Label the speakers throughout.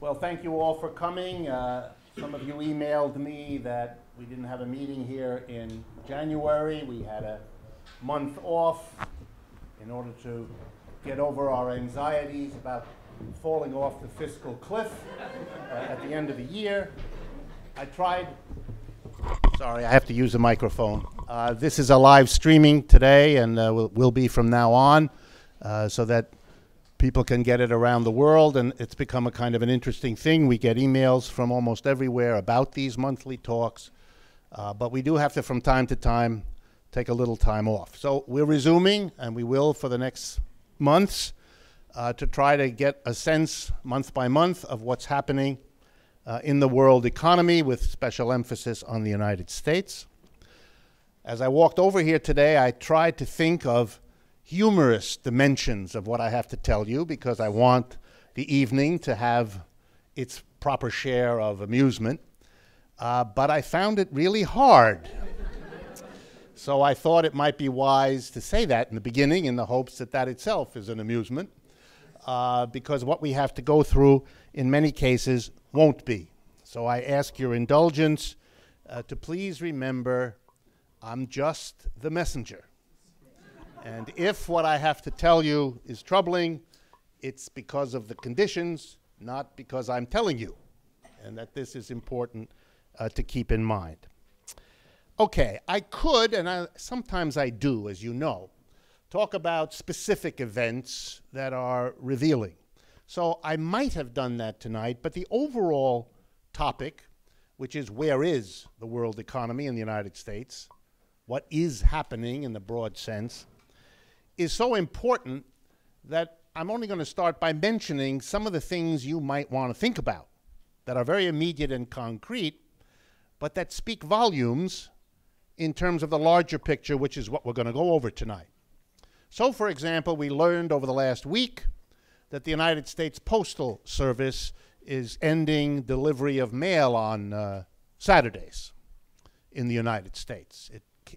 Speaker 1: Well, thank you all for coming. Some of you emailed me that we didn't have a meeting here in January. We had a month off in order to get over our anxieties about falling off the fiscal cliff at the end of the year. I tried. Sorry, I have to use a microphone. This is a live streaming today, and will be from now on, so that people can get it around the world, and it's become a kind of an interesting thing. We get emails from almost everywhere about these monthly talks, but we do have to, from time to time, take a little time off. So we're resuming, and we will for the next months, to try to get a sense, month by month, of what's happening in the world economy, with special emphasis on the United States. As I walked over here today, I tried to think of humorous dimensions of what I have to tell you, because I want the evening to have its proper share of amusement. But I found it really hard. So I thought it might be wise to say that in the beginning, in the hopes that that itself is an amusement, because what we have to go through in many cases won't be. So I ask your indulgence to please remember I'm just the messenger. And if what I have to tell you is troubling, it's because of the conditions, not because I'm telling you. And that this is important to keep in mind. Okay, I could, and sometimes I do, as you know, talk about specific events that are revealing. So I might have done that tonight, but the overall topic, which is where is the world economy in the United States, what is happening in the broad sense, is so important that I'm only going to start by mentioning some of the things you might want to think about that are very immediate and concrete, but that speak volumes in terms of the larger picture, which is what we're going to go over tonight. So, for example, we learned over the last week that the United States Postal Service is ending delivery of mail on Saturdays in the United States.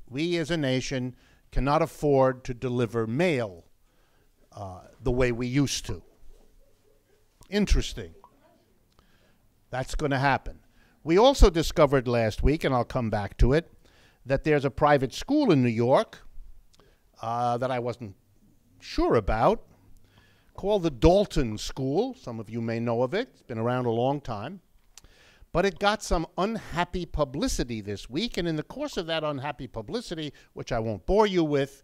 Speaker 1: We as a nation cannot afford to deliver mail the way we used to. Interesting. That's going to happen. We also discovered last week, and I'll come back to it, that there's a private school in New York that I wasn't sure about, called the Dalton School. Some of you may know of it. It's been around a long time. But it got some unhappy publicity this week, and in the course of that unhappy publicity, which I won't bore you with,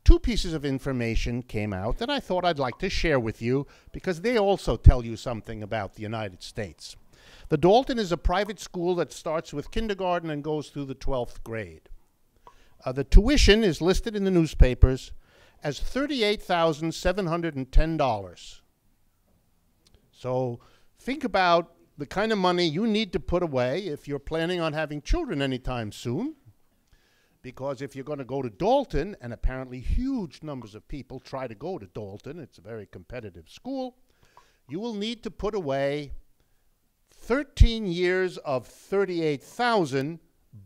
Speaker 1: two pieces of information came out that I thought I'd like to share with you, because they also tell you something about the United States. The Dalton is a private school that starts with kindergarten and goes through the 12th grade. The tuition is listed in the newspapers as $38,710. So think about the kind of money you need to put away if you're planning on having children anytime soon. Because if you're going to go to Dalton, and apparently huge numbers of people try to go to Dalton, it's a very competitive school, you will need to put away 13 years of $38,000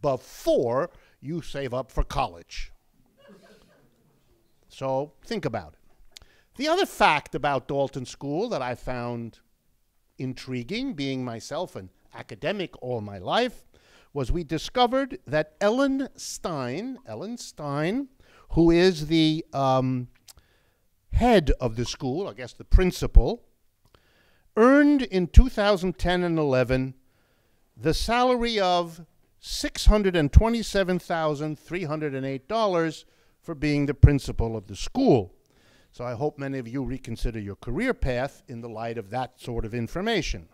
Speaker 1: before you save up for college. So think about it. The other fact about Dalton School that I found intriguing, being myself an academic all my life, was we discovered that Ellen Stein, who is the head of the school, I guess the principal, earned in 2010 and 11 the salary of $627,308 for being the principal of the school. So I hope many of you reconsider your career path in the light of that sort of information.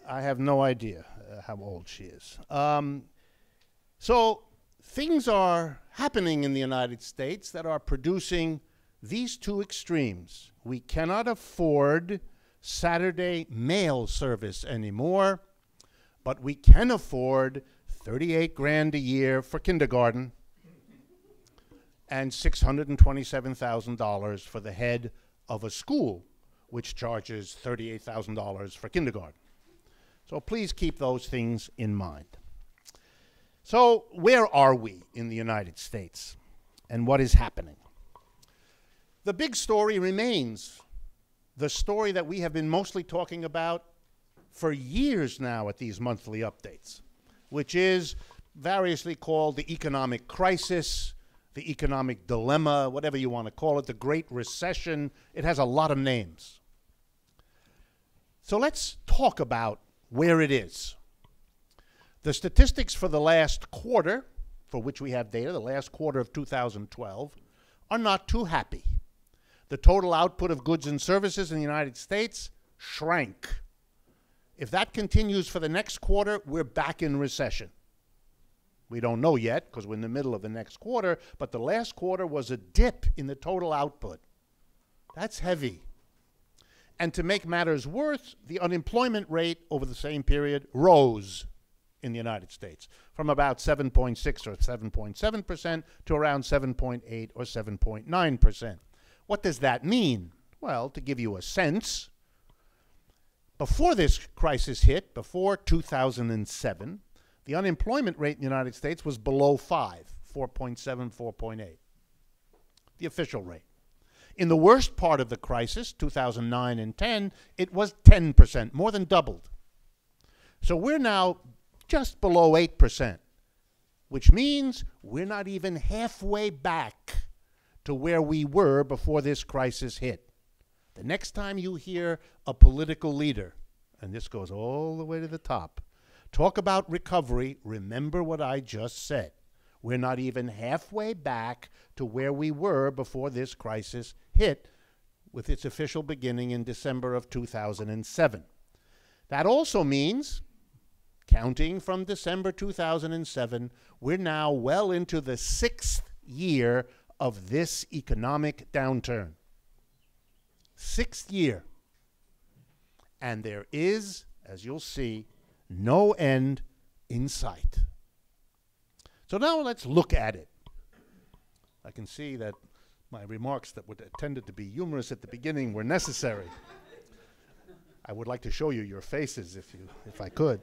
Speaker 1: I have no idea how old she is. So things are happening in the United States that are producing these two extremes. We cannot afford Saturday mail service anymore, but we can afford 38 grand a year for kindergarten and $627,000 for the head of a school, which charges $38,000 for kindergarten. So please keep those things in mind. So where are we in the United States, and what is happening? The big story remains the story that we have been mostly talking about for years now at these monthly updates, which is variously called the economic crisis, the economic dilemma, whatever you want to call it, the Great Recession. It has a lot of names. So let's talk about where it is. The statistics for the last quarter, for which we have data, the last quarter of 2012, are not too happy. The total output of goods and services in the United States shrank. If that continues for the next quarter, we're back in recession. We don't know yet because we're in the middle of the next quarter, but the last quarter was a dip in the total output. That's heavy. And to make matters worse, the unemployment rate over the same period rose in the United States from about 7.6 or 7.7% to around 7.8 or 7.9%. What does that mean? Well, to give you a sense, before this crisis hit, before 2007, the unemployment rate in the United States was below 5, 4.7, 4.8, the official rate. In the worst part of the crisis, 2009 and 10, it was 10%, more than doubled. So we're now just below 8%, which means we're not even halfway back to where we were before this crisis hit. The next time you hear a political leader, and this goes all the way to the top, talk about recovery, remember what I just said. We're not even halfway back to where we were before this crisis hit, with its official beginning in December of 2007. That also means, counting from December 2007, we're now well into the 6th year of this economic downturn. 6th year. And there is, as you'll see, no end in sight. So now let's look at it. I can see that my remarks that were intended to be humorous at the beginning were necessary. I would like to show you your faces if I could.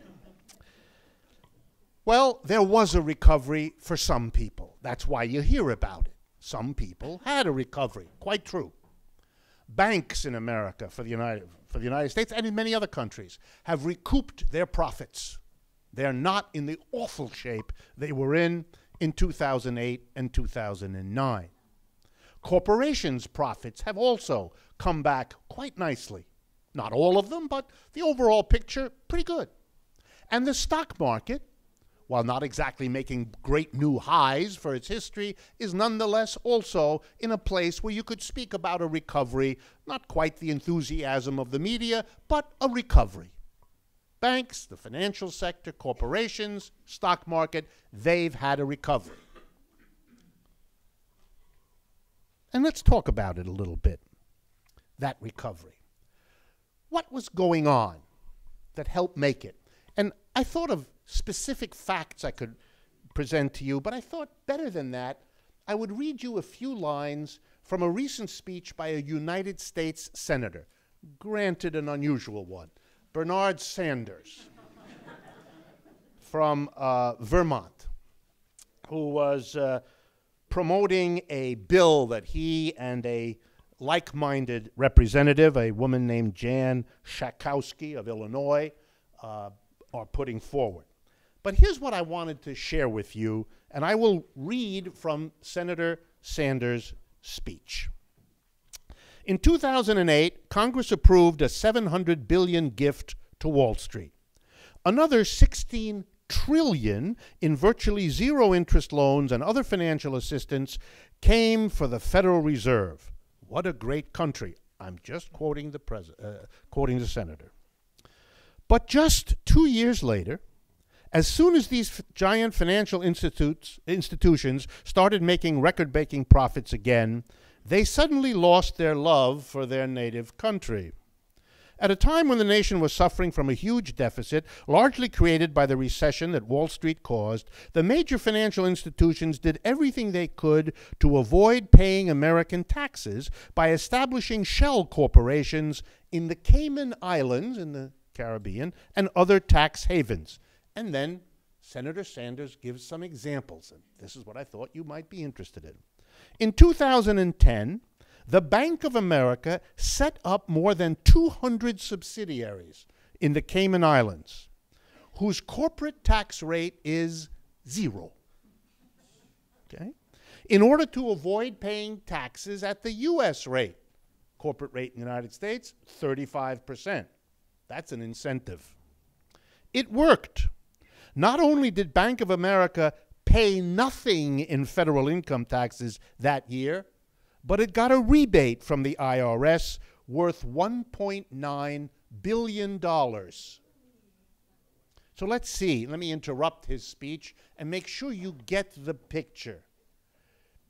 Speaker 1: Well, there was a recovery for some people. That's why you hear about it. Some people had a recovery. Quite true. Banks in America, for the United States and in many other countries, have recouped their profits. They're not in the awful shape they were in 2008 and 2009. Corporations' profits have also come back quite nicely. Not all of them, but the overall picture, pretty good. And the stock market, while not exactly making great new highs for its history, is nonetheless also in a place where you could speak about a recovery, not quite the enthusiasm of the media, but a recovery. Banks, the financial sector, corporations, stock market, they've had a recovery. And let's talk about it a little bit, that recovery. What was going on that helped make it? And I thought of specific facts I could present to you, but I thought better than that, I would read you a few lines from a recent speech by a United States senator, granted an unusual one, Bernard Sanders from Vermont, who was promoting a bill that he and a like-minded representative, a woman named Jan Schakowsky of Illinois, are putting forward. But here's what I wanted to share with you, and I will read from Senator Sanders' speech. In 2008, Congress approved a $700 billion gift to Wall Street. Another $16 trillion in virtually zero-interest loans and other financial assistance came for the Federal Reserve. What a great country. I'm just quoting the senator. But just 2 years later, as soon as these giant financial institutions started making record-breaking profits again, they suddenly lost their love for their native country. At a time when the nation was suffering from a huge deficit, largely created by the recession that Wall Street caused, the major financial institutions did everything they could to avoid paying American taxes by establishing shell corporations in the Cayman Islands in the Caribbean and other tax havens. And then Senator Sanders gives some examples, and this is what I thought you might be interested in. In 2010, the Bank of America set up more than 200 subsidiaries in the Cayman Islands, whose corporate tax rate is 0. Okay? In order to avoid paying taxes at the US rate. Corporate rate in the United States, 35%. That's an incentive. It worked. Not only did Bank of America pay nothing in federal income taxes that year, but it got a rebate from the IRS worth $1.9 billion. So let's see. Let me interrupt his speech and make sure you get the picture.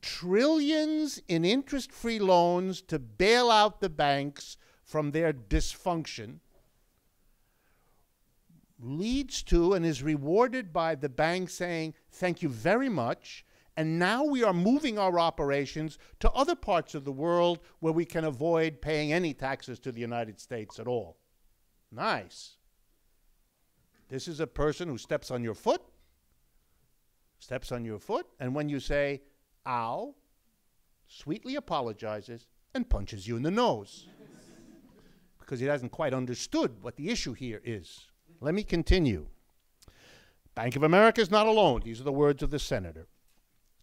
Speaker 1: Trillions in interest-free loans to bail out the banks from their dysfunction leads to and is rewarded by the bank saying, thank you very much, and now we are moving our operations to other parts of the world where we can avoid paying any taxes to the United States at all. Nice. This is a person who steps on your foot, and when you say, ow, sweetly apologizes and punches you in the nose because he hasn't quite understood what the issue here is. Let me continue. Bank of America is not alone. These are the words of the senator.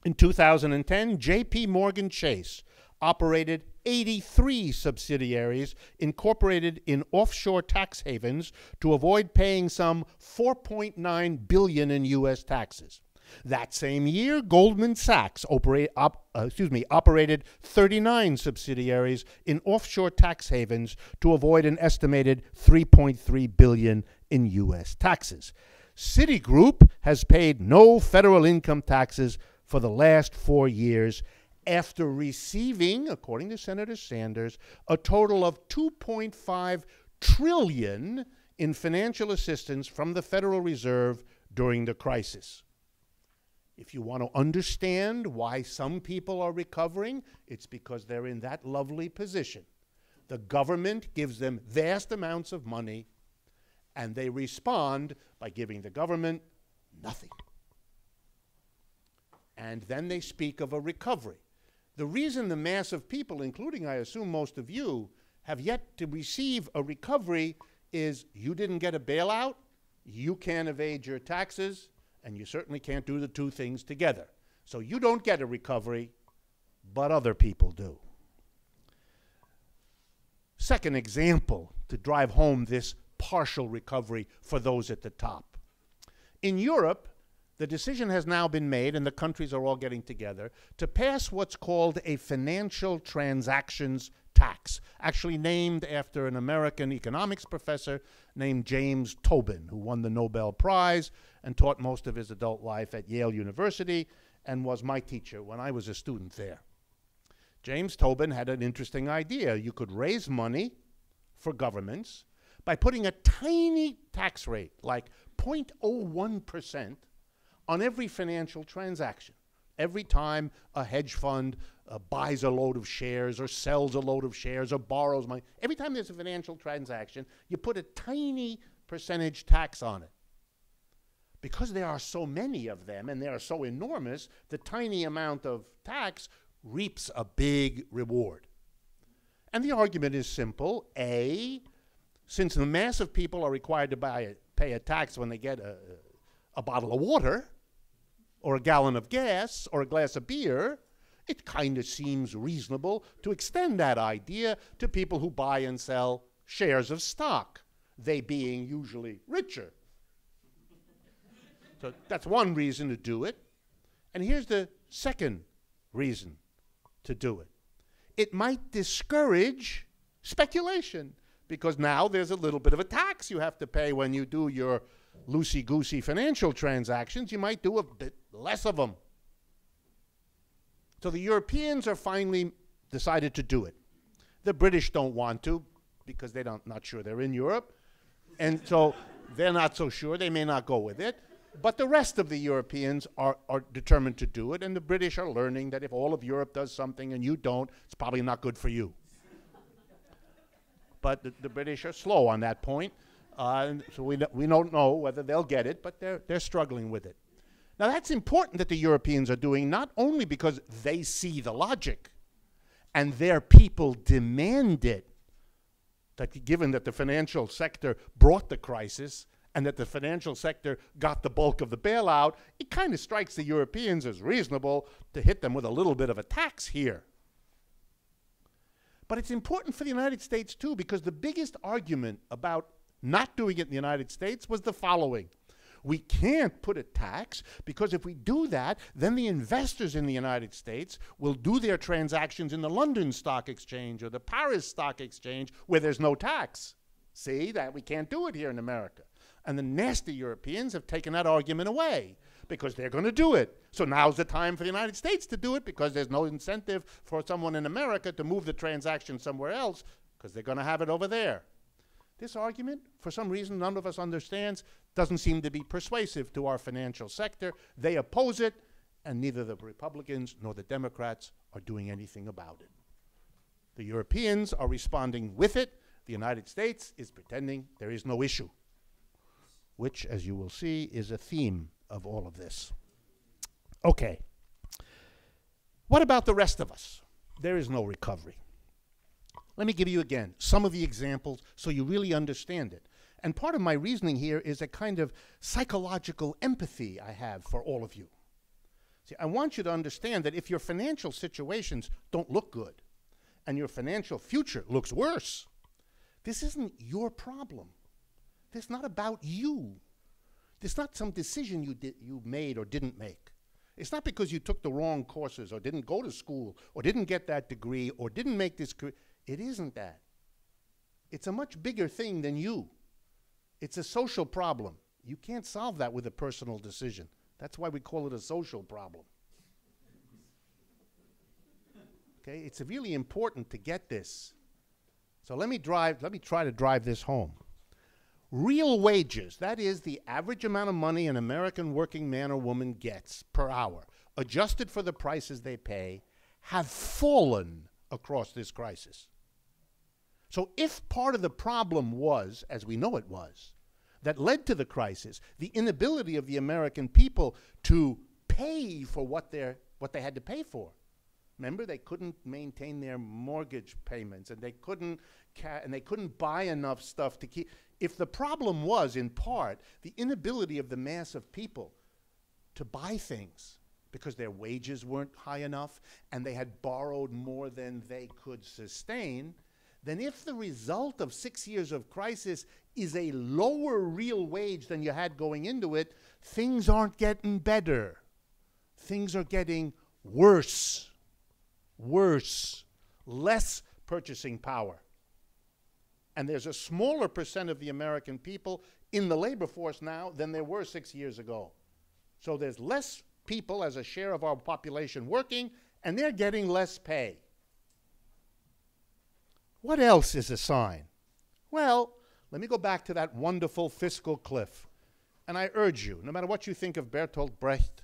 Speaker 1: In 2010, J.P. Morgan Chase operated 83 subsidiaries incorporated in offshore tax havens to avoid paying some $4.9 billion in U.S. taxes. That same year, Goldman Sachs operated 39 subsidiaries in offshore tax havens to avoid an estimated $3.3 billion in U.S. taxes. Citigroup has paid no federal income taxes for the last 4 years after receiving, according to Senator Sanders, a total of $2.5 trillion in financial assistance from the Federal Reserve during the crisis. If you want to understand why some people are recovering, it's because they're in that lovely position. The government gives them vast amounts of money, and they respond by giving the government nothing. And then they speak of a recovery. The reason the mass of people, including, I assume, most of you, have yet to receive a recovery is you didn't get a bailout, you can't evade your taxes, and you certainly can't do the two things together. So you don't get a recovery, but other people do. Second example to drive home this partial recovery for those at the top. In Europe, the decision has now been made, and the countries are all getting together, to pass what's called a financial transactions tax, actually named after an American economics professor named James Tobin, who won the Nobel Prize and taught most of his adult life at Yale University and was my teacher when I was a student there. James Tobin had an interesting idea. You could raise money for governments by putting a tiny tax rate, like 0.01%, on every financial transaction. Every time a hedge fund buys a load of shares or sells a load of shares or borrows money, every time there's a financial transaction, you put a tiny percentage tax on it. Because there are so many of them and they are so enormous, the tiny amount of tax reaps a big reward. And the argument is simple. A, since the mass of people are required to pay a tax when they get a bottle of water or a gallon of gas or a glass of beer, it kind of seems reasonable to extend that idea to people who buy and sell shares of stock, they being usually richer. So that's one reason to do it. And here's the second reason to do it. It might discourage speculation, because now there's a little bit of a tax you have to pay when you do your loosey-goosey financial transactions. You might do a bit less of them. So the Europeans are finally decided to do it. The British don't want to because they're not sure they're in Europe. And so they're not so sure. They may not go with it. But the rest of the Europeans are determined to do it, and the British are learning that if all of Europe does something and you don't, it's probably not good for you. But the British are slow on that point, so we don't know whether they'll get it, but they're struggling with it. Now that's important that the Europeans are doing, not only because they see the logic, and their people demand it, that given that the financial sector brought the crisis and that the financial sector got the bulk of the bailout, it kind of strikes the Europeans as reasonable to hit them with a little bit of a tax here. But it's important for the United States too, because the biggest argument about not doing it in the United States was the following. We can't put a tax because if we do that, then the investors in the United States will do their transactions in the London Stock Exchange or the Paris Stock Exchange where there's no tax. See, that we can't do it here in America. And the nasty Europeans have taken that argument away because they're going to do it. So now's the time for the United States to do it because there's no incentive for someone in America to move the transaction somewhere else because they're going to have it over there. This argument, for some reason none of us understands, doesn't seem to be persuasive to our financial sector. They oppose it, and neither the Republicans nor the Democrats are doing anything about it. The Europeans are responding with it. The United States is pretending there is no issue, which, as you will see, is a theme of all of this. Okay. What about the rest of us? There is no recovery. Let me give you again some of the examples so you really understand it. And part of my reasoning here is a kind of psychological empathy I have for all of you. See, I want you to understand that if your financial situations don't look good and your financial future looks worse, this isn't your problem. This is not about you. This is not some decision you made or didn't make. It's not because you took the wrong courses or didn't go to school or didn't get that degree or didn't make this career. It isn't that. It's a much bigger thing than you. It's a social problem. You can't solve that with a personal decision. That's why we call it a social problem. Okay, it's really important to get this. So let me try to drive this home. Real wages, that is the average amount of money an American working man or woman gets per hour, adjusted for the prices they pay, have fallen across this crisis. So if part of the problem was, as we know it was, that led to the crisis, the inability of the American people to pay for what they had to pay for. Remember, they couldn't maintain their mortgage payments, and they couldn't buy enough stuff to keep. If the problem was, in part, the inability of the mass of people to buy things because their wages weren't high enough and they had borrowed more than they could sustain, then if the result of 6 years of crisis is a lower real wage than you had going into it, things aren't getting better. Things are getting worse. Worse. Less purchasing power. And there's a smaller percent of the American people in the labor force now than there were 6 years ago. So there's less people as a share of our population working, and they're getting less pay. What else is a sign? Well, let me go back to that wonderful fiscal cliff. And I urge you, no matter what you think of Bertolt Brecht,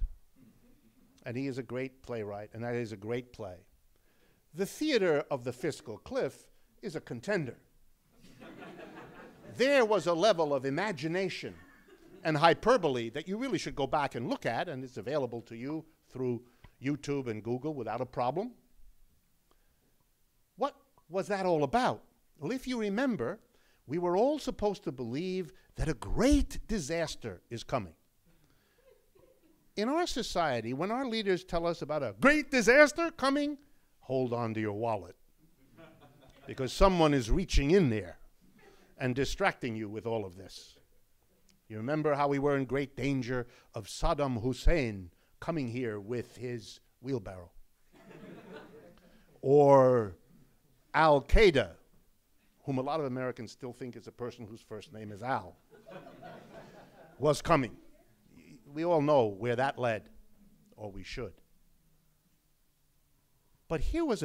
Speaker 1: and he is a great playwright, and that is a great play, the theater of the fiscal cliff is a contender. There was a level of imagination and hyperbole that you really should go back and look at, and it's available to you through YouTube and Google without a problem. What was that all about? Well, if you remember, we were all supposed to believe that a great disaster is coming. In our society, when our leaders tell us about a great disaster coming, hold on to your wallet, because someone is reaching in there and distracting you with all of this. You remember how we were in great danger of Saddam Hussein coming here with his wheelbarrow. Or Al-Qaeda, whom a lot of Americans still think is a person whose first name is Al, was coming. We all know where that led, or we should. But here was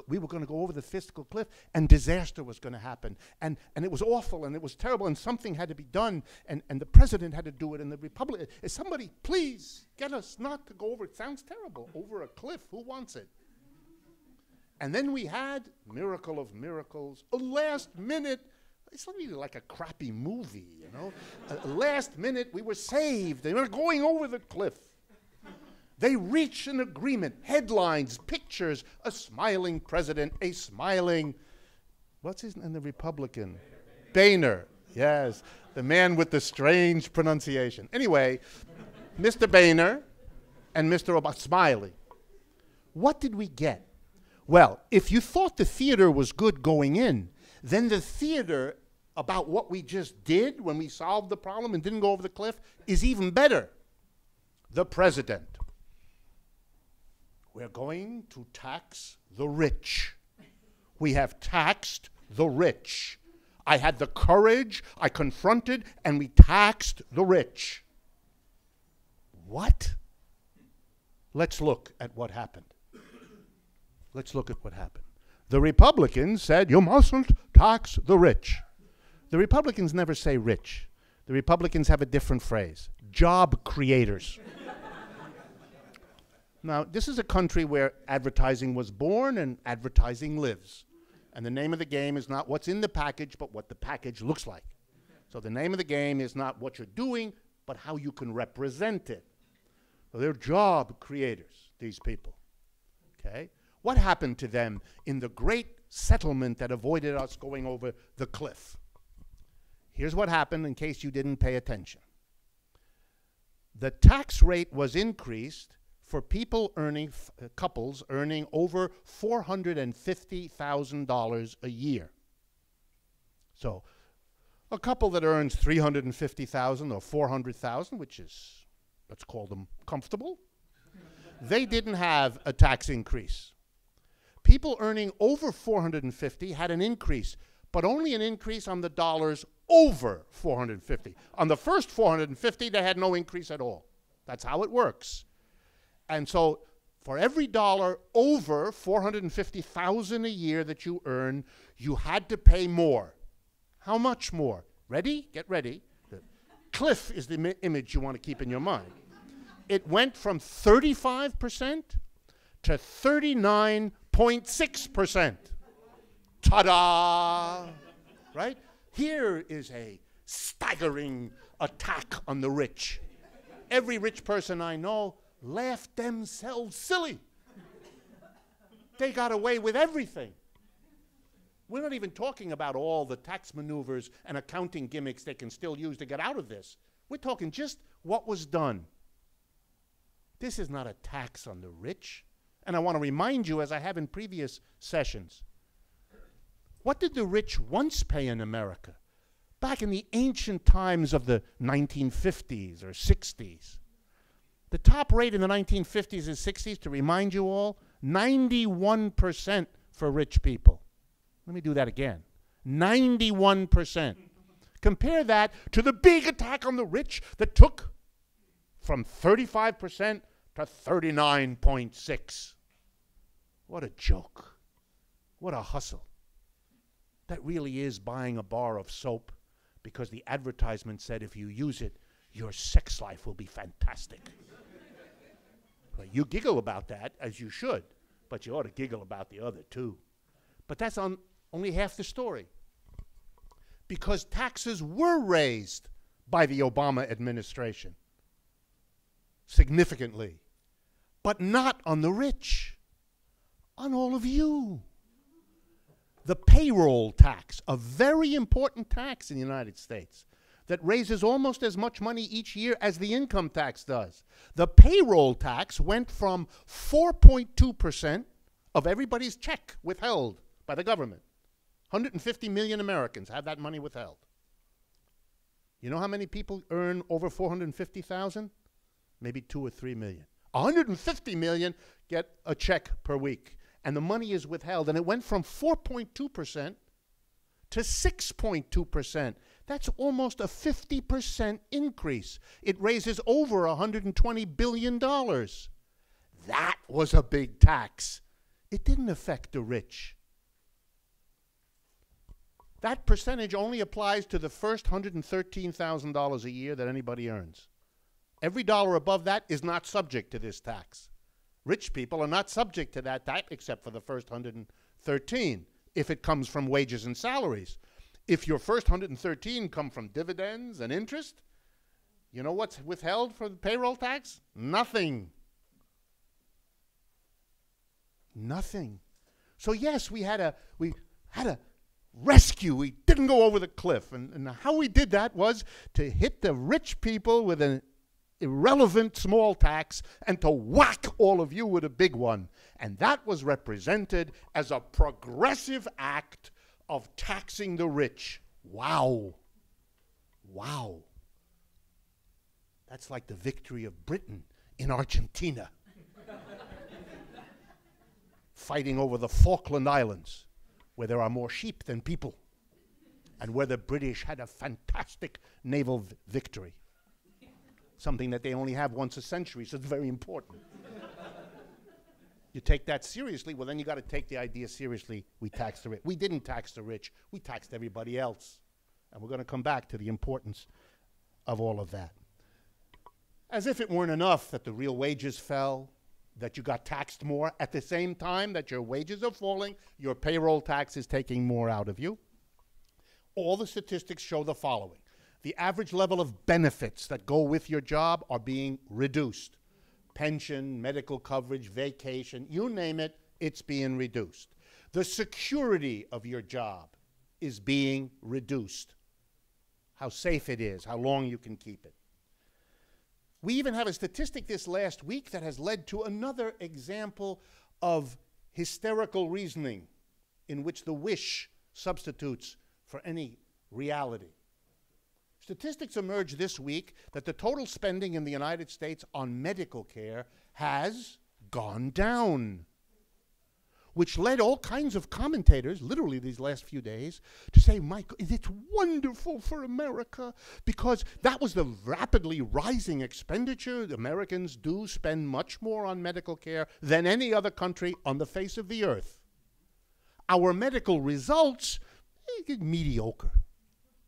Speaker 1: we were going to go over the fiscal cliff, and disaster was going to happen. And it was awful, and it was terrible, and something had to be done, and the president had to do it, and the Republic. Is somebody, please, get us not to go over, it sounds terrible, over a cliff. Who wants it? And then we had, miracle of miracles, a last minute, it's really like a crappy movie, you know? Last minute, we were saved. They were going over the cliff. They reach an agreement, headlines, pictures, a smiling president, a smiling, what's his name, the Republican? Boehner, yes, the man with the strange pronunciation. Anyway, Mr. Boehner and Mr. Obama, smiling. What did we get? Well, if you thought the theater was good going in, then the theater about what we just did when we solved the problem and didn't go over the cliff is even better. The president. We're going to tax the rich. We have taxed the rich. I had the courage, I confronted, and we taxed the rich. What? Let's look at what happened. Let's look at what happened. The Republicans said, you mustn't tax the rich. The Republicans never say rich. The Republicans have a different phrase, job creators. Now, this is a country where advertising was born and advertising lives. And the name of the game is not what's in the package, but what the package looks like. So the name of the game is not what you're doing, but how you can represent it. So they're job creators, these people, okay? What happened to them in the great settlement that avoided us going over the cliff? Here's what happened in case you didn't pay attention. The tax rate was increased for people earning, couples earning over $450,000 a year. So a couple that earns $350,000 or $400,000, which is, let's call them comfortable, they didn't have a tax increase. People earning over $450,000 had an increase, but only an increase on the dollars over $450,000. On the first $450,000, they had no increase at all. That's how it works. And so for every dollar over $450,000 a year that you earn, you had to pay more. How much more? Ready? Get ready. The cliff is the image you want to keep in your mind. It went from 35% to 39.6%. Ta-da! Right? Here is a staggering attack on the rich. Every rich person I know laughed themselves silly. They got away with everything. We're not even talking about all the tax maneuvers and accounting gimmicks they can still use to get out of this. We're talking just what was done. This is not a tax on the rich. And I want to remind you, as I have in previous sessions, what did the rich once pay in America? Back in the ancient times of the 1950s or 60s. The top rate in the 1950s and 60s, to remind you all, 91% for rich people. Let me do that again. 91%. Compare that to the big attack on the rich that took from 35% to 39.6%. What a joke. What a hustle. That really is buying a bar of soap because the advertisement said if you use it, your sex life will be fantastic. Well, you giggle about that, as you should, but you ought to giggle about the other too. But that's only half the story. Because taxes were raised by the Obama administration significantly, but not on the rich, on all of you. The payroll tax, a very important tax in the United States that raises almost as much money each year as the income tax does. The payroll tax went from 4.2% of everybody's check withheld by the government. 150 million Americans have that money withheld. You know how many people earn over 450,000? Maybe 2 or 3 million. 150 million get a check per week. And the money is withheld. And it went from 4.2% to 6.2%. That's almost a 50% increase. It raises over $120 billion. That was a big tax. It didn't affect the rich. That percentage only applies to the first $113,000 a year that anybody earns. Every dollar above that is not subject to this tax. Rich people are not subject to that tax except for the first 113 if it comes from wages and salaries. If your first 113 come from dividends and interest, you know what's withheld for the payroll tax? Nothing. Nothing. So yes, we had a rescue. We didn't go over the cliff. And how we did that was to hit the rich people with an irrelevant small tax and to whack all of you with a big one. And that was represented as a progressive act of taxing the rich. Wow. Wow. That's like the victory of Britain in Argentina. Fighting over the Falkland Islands, where there are more sheep than people, and where the British had a fantastic naval victory. Something that they only have once a century, so it's very important. You take that seriously, well, then you got to take the idea seriously. We tax the rich. We didn't tax the rich. We taxed everybody else. And we're going to come back to the importance of all of that. As if it weren't enough that the real wages fell, that you got taxed more. At the same time that your wages are falling, your payroll tax is taking more out of you. All the statistics show the following. The average level of benefits that go with your job are being reduced. Pension, medical coverage, vacation, you name it, it's being reduced. The security of your job is being reduced. How safe it is, how long you can keep it. We even have a statistic this last week that has led to another example of hysterical reasoning in which the wish substitutes for any reality. Statistics emerged this week that the total spending in the United States on medical care has gone down, which led all kinds of commentators, literally these last few days, to say, Michael, it's wonderful for America, because that was the rapidly rising expenditure. The Americans do spend much more on medical care than any other country on the face of the earth. Our medical results, mediocre.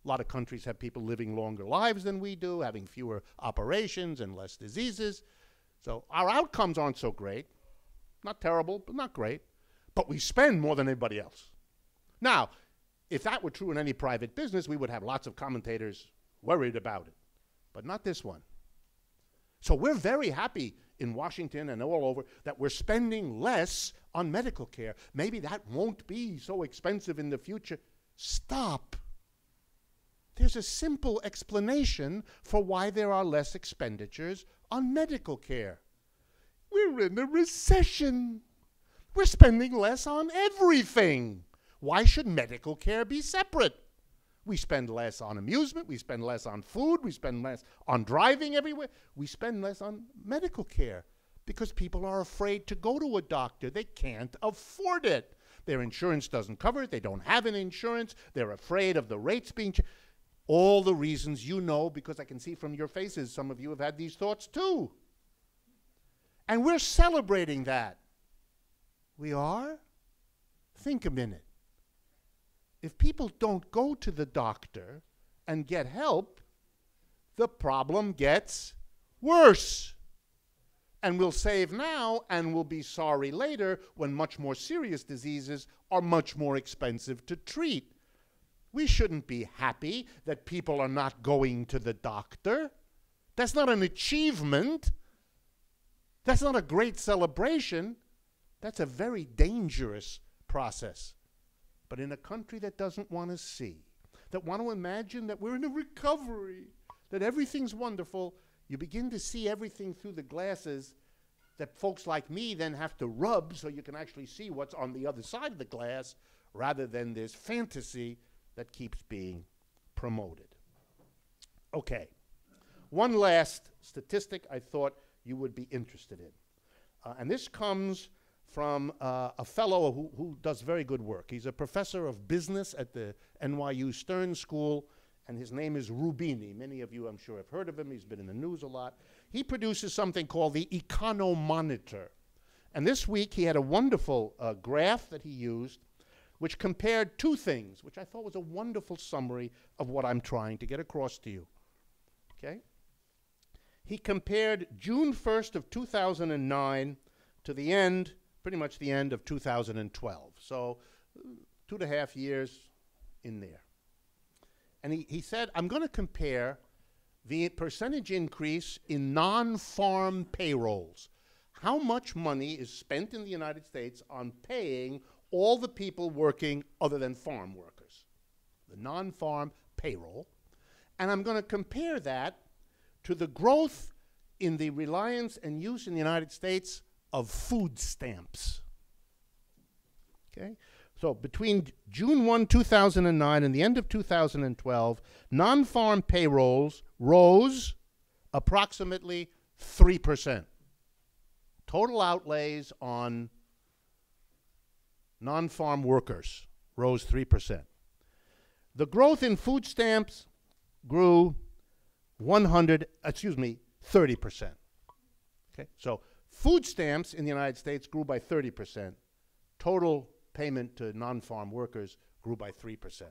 Speaker 1: A lot of countries have people living longer lives than we do, having fewer operations and less diseases. So our outcomes aren't so great. Not terrible, but not great. But we spend more than anybody else. Now, if that were true in any private business, we would have lots of commentators worried about it. But not this one. So we're very happy in Washington and all over that we're spending less on medical care. Maybe that won't be so expensive in the future. Stop. There's a simple explanation for why there are less expenditures on medical care. We're in a recession. We're spending less on everything. Why should medical care be separate? We spend less on amusement, we spend less on food, we spend less on driving everywhere. We spend less on medical care because people are afraid to go to a doctor. They can't afford it. Their insurance doesn't cover it. They don't have an insurance. They're afraid of the rates being changed. All the reasons you know, because I can see from your faces, some of you have had these thoughts too. And we're celebrating that. We are? Think a minute. If people don't go to the doctor and get help, the problem gets worse. And we'll save now and we'll be sorry later when much more serious diseases are much more expensive to treat. We shouldn't be happy that people are not going to the doctor. That's not an achievement. That's not a great celebration. That's a very dangerous process. But in a country that doesn't want to see, that want to imagine that we're in a recovery, that everything's wonderful, you begin to see everything through the glasses that folks like me then have to rub so you can actually see what's on the other side of the glass, rather than this fantasy that keeps being promoted. Okay. One last statistic I thought you would be interested in. And this comes from a fellow who does very good work. He's a professor of business at the NYU Stern School, and his name is Rubini. Many of you, I'm sure, have heard of him. He's been in the news a lot. He produces something called the Economonitor. And this week he had a wonderful graph that he used which compared two things, which I thought was a wonderful summary of what I'm trying to get across to you. Okay? He compared June 1st of 2009 to the end, pretty much the end of 2012. So 2.5 years in there. And he said, I'm going to compare the percentage increase in non-farm payrolls. how much money is spent in the United States on paying all the people working other than farm workers, the non-farm payroll. And I'm going to compare that to the growth in the reliance and use in the United States of food stamps. Okay? So between June 1, 2009 and the end of 2012, non-farm payrolls rose approximately 3%. Total outlays on non-farm workers rose 3%. The growth in food stamps grew 30%. Okay? So food stamps in the United States grew by 30%. Total payment to non-farm workers grew by 3%.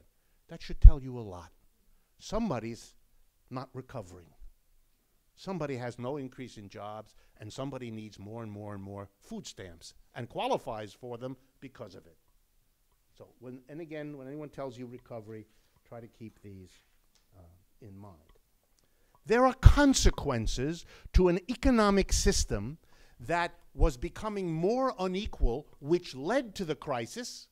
Speaker 1: That should tell you a lot. Somebody's not recovering. Somebody has no increase in jobs, and somebody needs more and more and more food stamps and qualifies for them because of it. So when anyone tells you recovery, try to keep these in mind. There are consequences to an economic system that was becoming more unequal, which led to the crisis.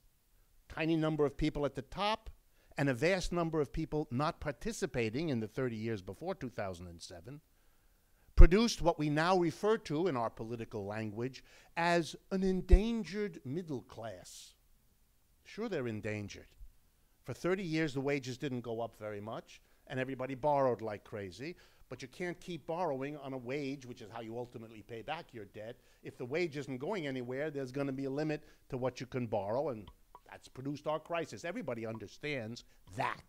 Speaker 1: Tiny number of people at the top and a vast number of people not participating in the 30 years before 2007, produced what we now refer to in our political language as an endangered middle class. Sure, they're endangered. For 30 years, the wages didn't go up very much, and everybody borrowed like crazy. But you can't keep borrowing on a wage, which is how you ultimately pay back your debt. If the wage isn't going anywhere, there's going to be a limit to what you can borrow, and that's produced our crisis. Everybody understands that.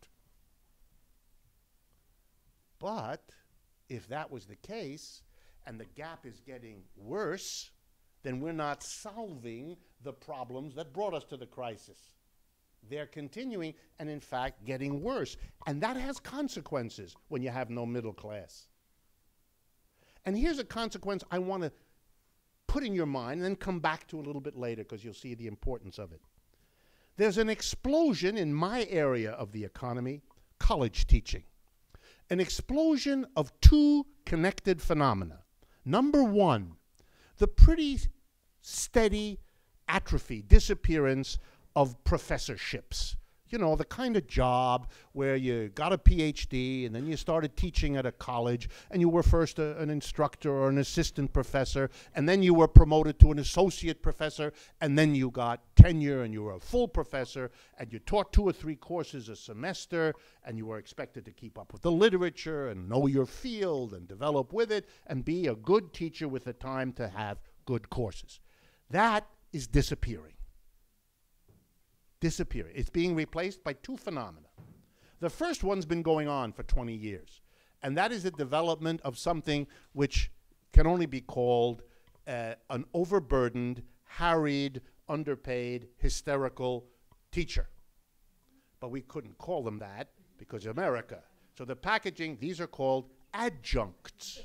Speaker 1: But if that was the case, and the gap is getting worse, then we're not solving the problems that brought us to the crisis. They're continuing and, in fact, getting worse. And that has consequences when you have no middle class. And here's a consequence I want to put in your mind and then come back to a little bit later because you'll see the importance of it. There's an explosion in my area of the economy, college teaching. An explosion of two connected phenomena. Number one, the pretty steady atrophy, disappearance of professorships. You know, the kind of job where you got a PhD and then you started teaching at a college and you were first an instructor or an assistant professor and then you were promoted to an associate professor and then you got tenure and you were a full professor and you taught 2 or 3 courses a semester and you were expected to keep up with the literature and know your field and develop with it and be a good teacher with the time to have good courses. That is disappearing. Disappearing. It's being replaced by two phenomena. The first one's been going on for 20 years, and that is the development of something which can only be called an overburdened, harried, underpaid, hysterical teacher. But we couldn't call them that because of America. So the packaging, these are called adjuncts.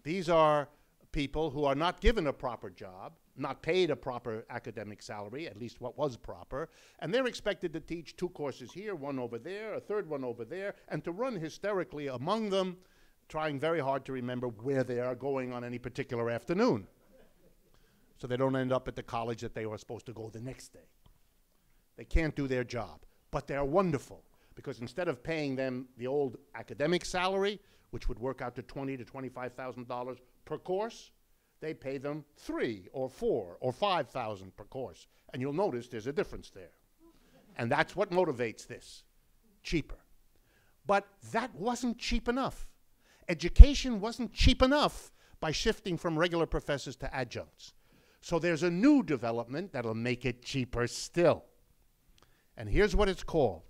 Speaker 1: These are people who are not given a proper job, not paid a proper academic salary, at least what was proper, and they're expected to teach 2 courses here, 1 over there, a 3rd one over there, and to run hysterically among them, trying very hard to remember where they are going on any particular afternoon, so they don't end up at the college that they were supposed to go the next day. They can't do their job, but they're wonderful, because instead of paying them the old academic salary, which would work out to $20,000 to $25,000 per course, they pay them $3,000 or $4,000 or $5,000 per course. And you'll notice there's a difference there. And that's what motivates this. Cheaper. But that wasn't cheap enough. Education wasn't cheap enough by shifting from regular professors to adjuncts. So there's a new development that'll make it cheaper still. And here's what it's called.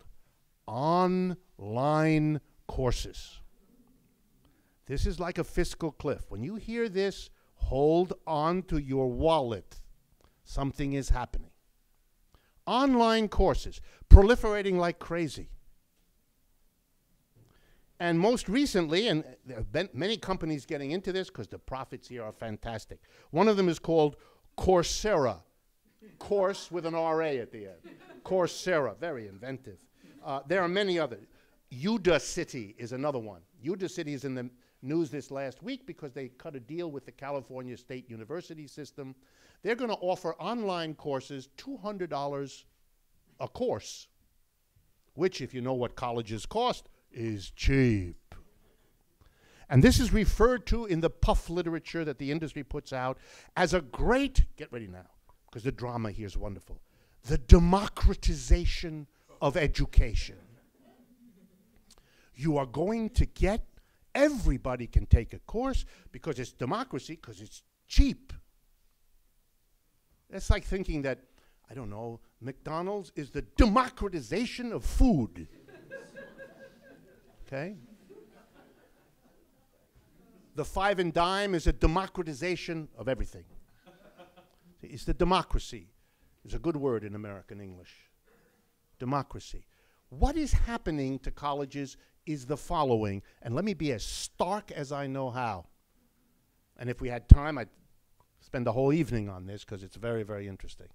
Speaker 1: Online courses. This is like a fiscal cliff. When you hear this, hold on to your wallet. Something is happening. Online courses, proliferating like crazy. And most recently, and there have been many companies getting into this because the profits here are fantastic. One of them is called Coursera. Course with an R-A at the end. Coursera, very inventive. There are many others. Udacity is another one. Udacity is in the news this last week because they cut a deal with the California State University system. They're going to offer online courses, $200 a course, which, if you know what colleges cost, is cheap. And this is referred to in the puff literature that the industry puts out as a great, get ready now, because the drama here is wonderful, the democratization of education. You are going to get, everybody can take a course because it's democracy, because it's cheap. It's like thinking that, I don't know, McDonald's is the democratization of food. Okay? The 5 and dime is a democratization of everything. It's the democracy. It's a good word in American English. Democracy. What is happening to colleges is the following, and let me be as stark as I know how. And if we had time, I'd spend the whole evening on this because it's very, very interesting.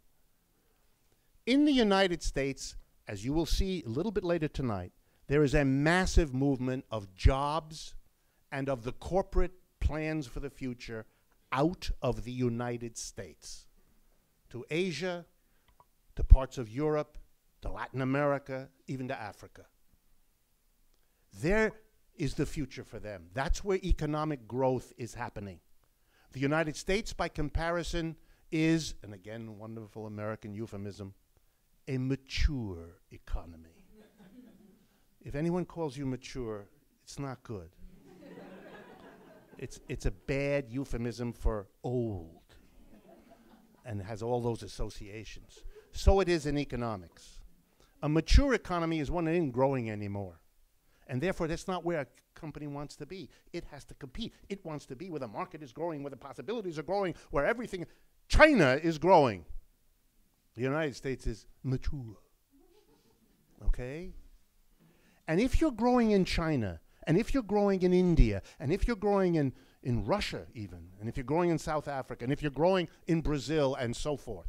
Speaker 1: In the United States, as you will see a little bit later tonight, there is a massive movement of jobs and of the corporate plans for the future out of the United States to Asia, to parts of Europe, to Latin America, even to Africa. There is the future for them. That's where economic growth is happening. The United States, by comparison, is, and again, wonderful American euphemism, a mature economy. If anyone calls you mature, it's not good. It's a bad euphemism for old and has all those associations. So it is in economics. A mature economy is one that isn't growing anymore. And therefore, that's not where a company wants to be. It has to compete. It wants to be where the market is growing, where the possibilities are growing, where everything. China is growing. The United States is mature. Okay? And if you're growing in China, and if you're growing in India, and if you're growing in Russia even, and if you're growing in South Africa, and if you're growing in Brazil, and so forth,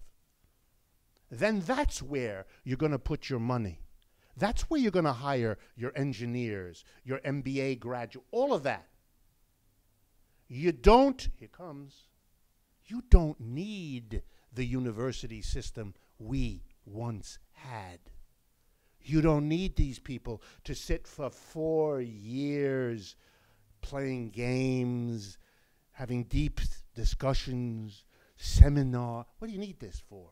Speaker 1: then that's where you're going to put your money. That's where you're going to hire your engineers, your MBA graduate, all of that. You don't, here comes, you don't need the university system we once had. You don't need these people to sit for 4 years playing games, having deep discussions, seminar. What do you need this for?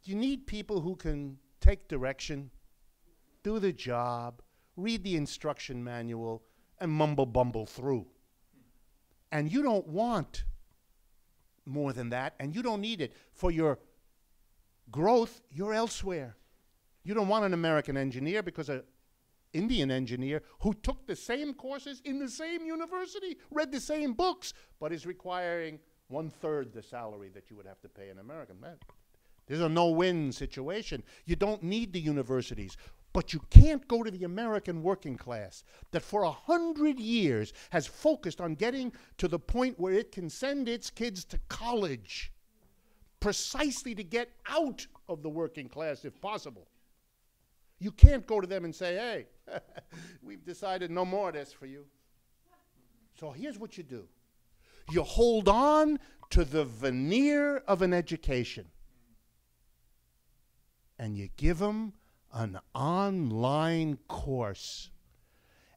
Speaker 1: You need people who can take direction, do the job, read the instruction manual, and mumble-bumble through. And you don't want more than that, and you don't need it. For your growth, you're elsewhere. You don't want an American engineer because an Indian engineer who took the same courses in the same university, read the same books, but is requiring 1/3 the salary that you would have to pay an American. Man, there's a no-win situation. You don't need the universities, but you can't go to the American working class that for 100 years has focused on getting to the point where it can send its kids to college precisely to get out of the working class if possible. You can't go to them and say, hey, we've decided no more of this for you. So here's what you do. You hold on to the veneer of an education and you give them an online course,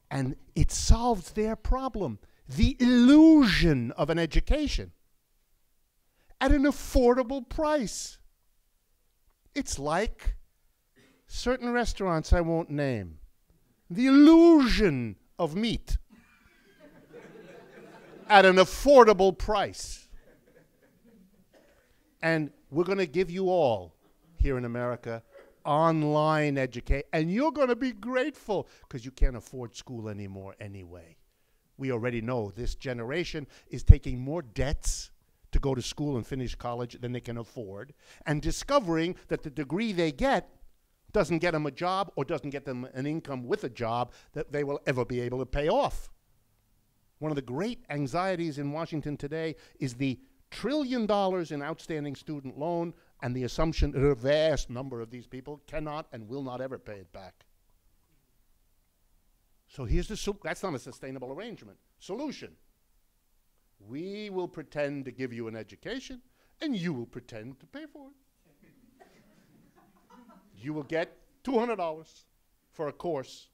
Speaker 1: and it solves their problem, the illusion of an education, at an affordable price. It's like certain restaurants I won't name, the illusion of meat at an affordable price. And we're going to give you all here in America online education, and you're going to be grateful because you can't afford school anymore anyway. We already know this generation is taking more debts to go to school and finish college than they can afford, and discovering that the degree they get doesn't get them a job or doesn't get them an income with a job that they will ever be able to pay off. One of the great anxieties in Washington today is the $1 trillion in outstanding student loan and the assumption that a vast number of these people cannot and will not ever pay it back. So here's the that's not a sustainable arrangement. Solution. We will pretend to give you an education, and you will pretend to pay for it. You will get $200 for a course,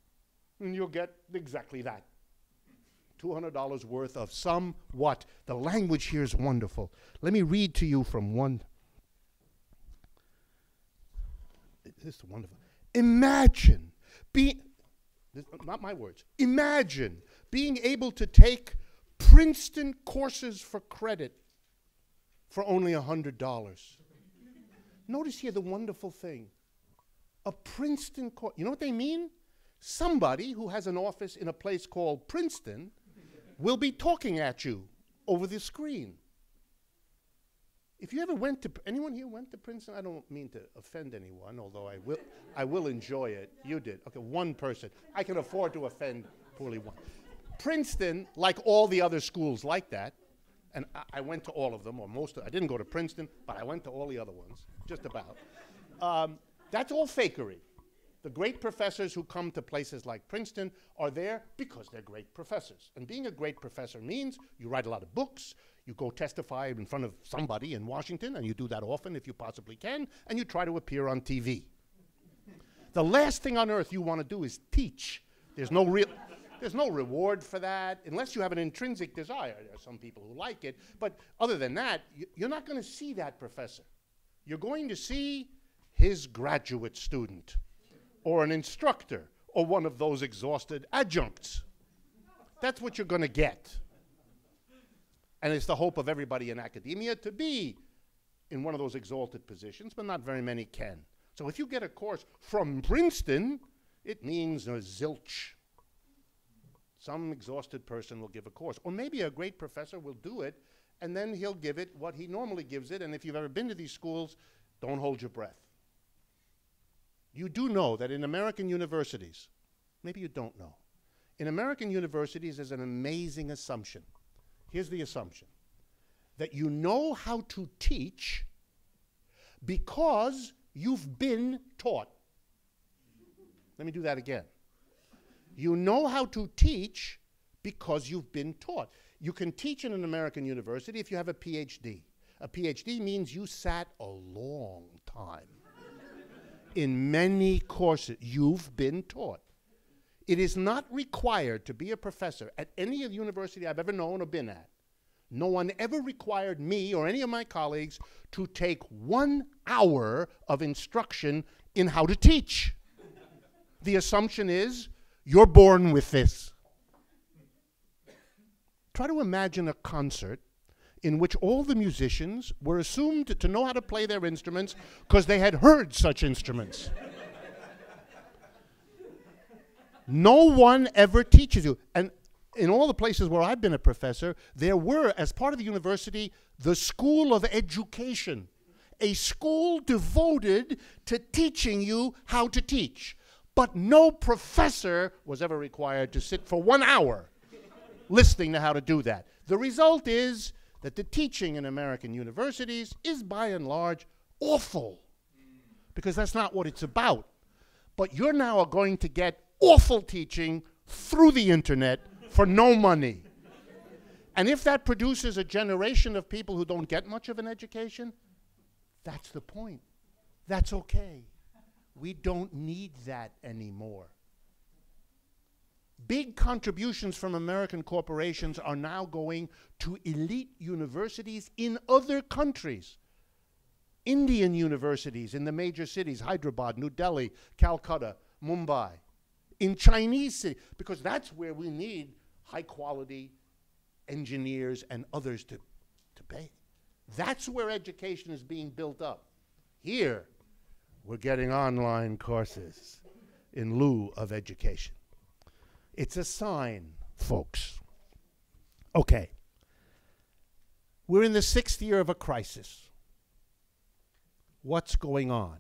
Speaker 1: and you'll get exactly that. $200 worth of somewhat. The language here is wonderful. Let me read to you from one. This is wonderful. Imagine being, not my words, imagine being able to take Princeton courses for credit for only $100. Notice here the wonderful thing. A Princeton course, you know what they mean? Somebody who has an office in a place called Princeton will be talking at you over the screen. If you ever went to, anyone here went to Princeton? I don't mean to offend anyone, although I will enjoy it. You did. Okay, one person. I can afford to offend poorly one. Princeton, like all the other schools like that, and I went to all of them, or most of them. I didn't go to Princeton, but I went to all the other ones, just about. That's all fakery. The great professors who come to places like Princeton are there because they're great professors. And being a great professor means you write a lot of books, you go testify in front of somebody in Washington, and you do that often if you possibly can, and you try to appear on TV. The last thing on earth you want to do is teach. There's no reward for that, unless you have an intrinsic desire. There are some people who like it, but other than that, you're not going to see that professor. You're going to see his graduate student, or an instructor, or one of those exhausted adjuncts. That's what you're going to get. And it's the hope of everybody in academia to be in one of those exalted positions, but not very many can. So if you get a course from Princeton, it means a zilch. Some exhausted person will give a course. Or maybe a great professor will do it, and then he'll give it what he normally gives it. And if you've ever been to these schools, don't hold your breath. You do know that in American universities, maybe you don't know, in American universities there's an amazing assumption. Here's the assumption, that you know how to teach because you've been taught. Let me do that again. You know how to teach because you've been taught. You can teach in an American university if you have a PhD. A PhD means you sat a long time. In many courses, you've been taught. It is not required to be a professor at any university I've ever known or been at. No one ever required me or any of my colleagues to take 1 hour of instruction in how to teach. The assumption is, you're born with this. Try to imagine a concert in which all the musicians were assumed to know how to play their instruments because they had heard such instruments. No one ever teaches you. And in all the places where I've been a professor, there were, as part of the university, the School of Education, a school devoted to teaching you how to teach. But no professor was ever required to sit for 1 hour listening to how to do that. The result is that the teaching in American universities is by and large awful, because that's not what it's about. But you're now going to get awful teaching through the internet for no money. And if that produces a generation of people who don't get much of an education, that's the point. That's okay. We don't need that anymore. Big contributions from American corporations are now going to elite universities in other countries. Indian universities in the major cities, Hyderabad, New Delhi, Calcutta, Mumbai. In Chinese cities, because that's where we need high-quality engineers and others to pay. That's where education is being built up. Here, we're getting online courses in lieu of education. It's a sign, folks. Okay. We're in the 6th year of a crisis. What's going on?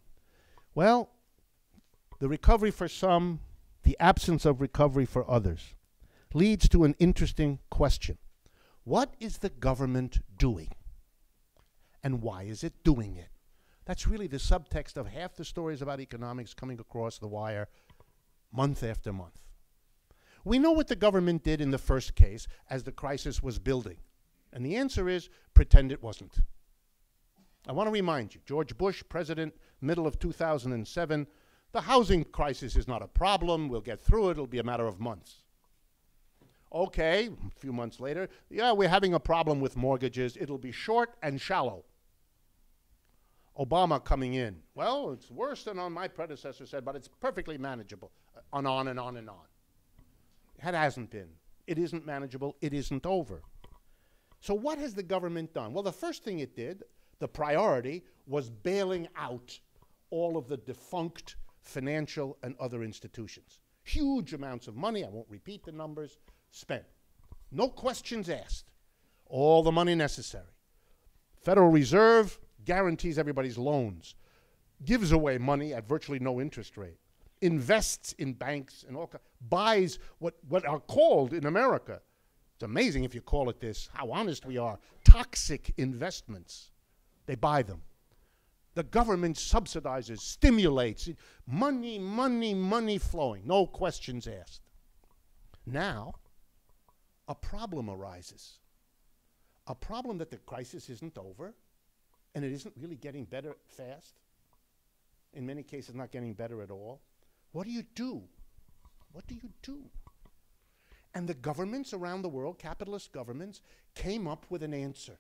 Speaker 1: Well, the recovery for some, the absence of recovery for others, leads to an interesting question. What is the government doing? And why is it doing it? That's really the subtext of half the stories about economics coming across the wire month after month. We know what the government did in the first case as the crisis was building. And the answer is pretend it wasn't. I want to remind you, George Bush, president, middle of 2007, the housing crisis is not a problem. We'll get through it. It'll be a matter of months. Okay, a few months later, yeah, we're having a problem with mortgages. It'll be short and shallow. Obama coming in. Well, it's worse than my predecessor said, but it's perfectly manageable. On and on and on. It hasn't been. It isn't manageable. It isn't over. So what has the government done? Well, the first thing it did, the priority, was bailing out all of the defunct financial and other institutions. Huge amounts of money, I won't repeat the numbers, spent. No questions asked. All the money necessary. Federal Reserve guarantees everybody's loans, gives away money at virtually no interest rate, invests in banks and all buys what are called in America, it's amazing if you call it this, how honest we are, toxic investments. They buy them. The government subsidizes, stimulates, money, money, money flowing, no questions asked. Now, a problem arises. A problem that the crisis isn't over, and it isn't really getting better fast. In many cases, not getting better at all. What do you do? What do you do? And the governments around the world, capitalist governments, came up with an answer.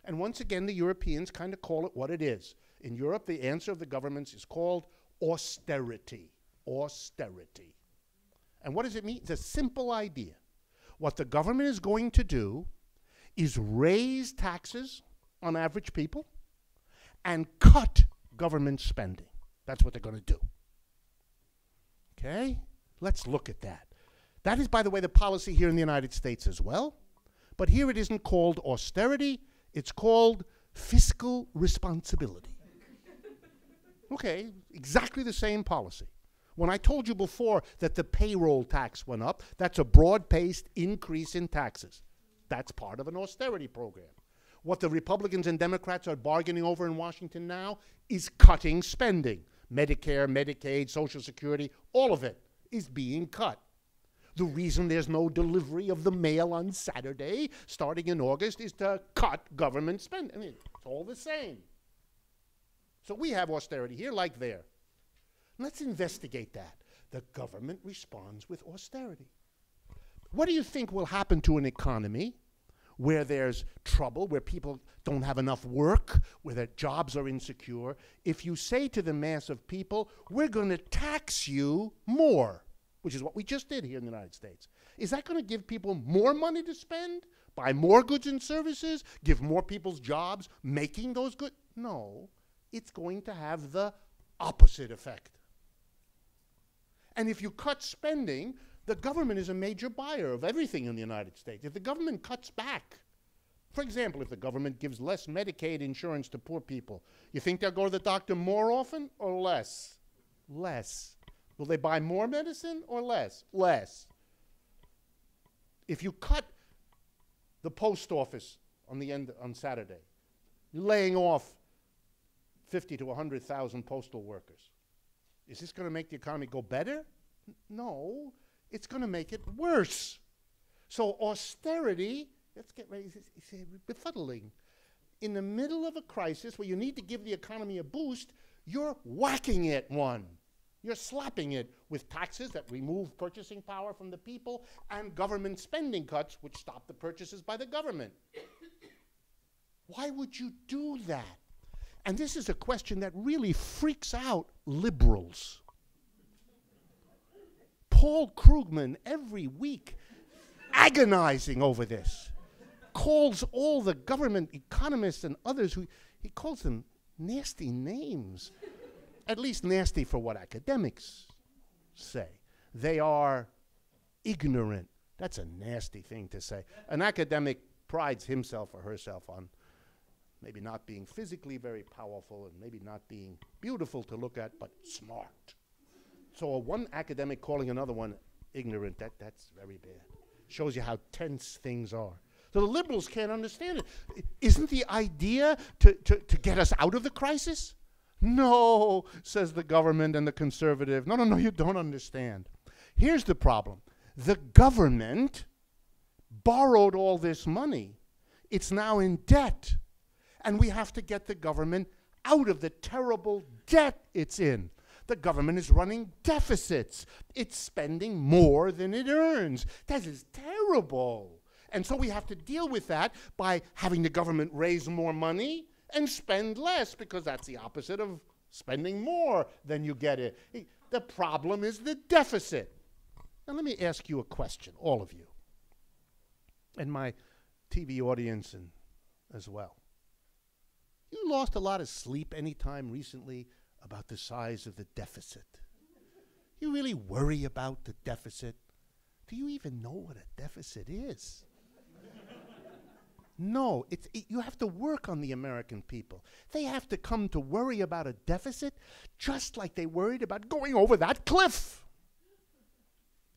Speaker 1: And once again, the Europeans kind of call it what it is. In Europe, the answer of the governments is called austerity. Austerity. And what does it mean? It's a simple idea. What the government is going to do is raise taxes on average people and cut government spending. That's what they're going to do. Okay? Let's look at that. That is, by the way, the policy here in the United States as well. But here it isn't called austerity. It's called fiscal responsibility. Okay, exactly the same policy. When I told you before that the payroll tax went up, that's a broad-based increase in taxes. That's part of an austerity program. What the Republicans and Democrats are bargaining over in Washington now is cutting spending. Medicare, Medicaid, Social Security, all of it is being cut. The reason there's no delivery of the mail on Saturday, starting in August, is to cut government spending. I mean, it's all the same. So we have austerity here like there. Let's investigate that. The government responds with austerity. What do you think will happen to an economy where there's trouble, where people don't have enough work, where their jobs are insecure, if you say to the mass of people, we're going to tax you more, which is what we just did here in the United States? Is that going to give people more money to spend, buy more goods and services, give more people's jobs making those goods? No, it's going to have the opposite effect. And if you cut spending, the government is a major buyer of everything in the United States. If the government cuts back, for example, if the government gives less Medicaid insurance to poor people, you think they'll go to the doctor more often or less? Less. Will they buy more medicine or less? Less. If you cut the post office on Saturday, you're laying off 50 to 100,000 postal workers. Is this going to make the economy go better? No. It's going to make it worse. So austerity, let's get ready, it's befuddling. In the middle of a crisis where you need to give the economy a boost, you're whacking it one. You're slapping it with taxes that remove purchasing power from the people and government spending cuts which stop the purchases by the government. Why would you do that? And this is a question that really freaks out liberals. Paul Krugman, every week, agonizing over this, calls all the government economists and others who, he calls them nasty names, at least nasty for what academics say. They are ignorant. That's a nasty thing to say. An academic prides himself or herself on maybe not being physically very powerful and maybe not being beautiful to look at, but smart. So one academic calling another one ignorant, that's very bad. Shows you how tense things are. So the liberals can't understand it. Isn't the idea to get us out of the crisis? No, says the government and the conservative. No, you don't understand. Here's the problem. the government borrowed all this money. It's now in debt. And we have to get the government out of the terrible debt it's in. The government is running deficits. It's spending more than it earns. That is terrible. And so we have to deal with that by having the government raise more money and spend less, because that's the opposite of spending more than you get it. The problem is the deficit. Now let me ask you a question, all of you, and my TV audience as well. You lost a lot of sleep any time recently about the size of the deficit? You really worry about the deficit? Do you even know what a deficit is? No, you have to work on the American people. They have to come to worry about a deficit just like they worried about going over that cliff.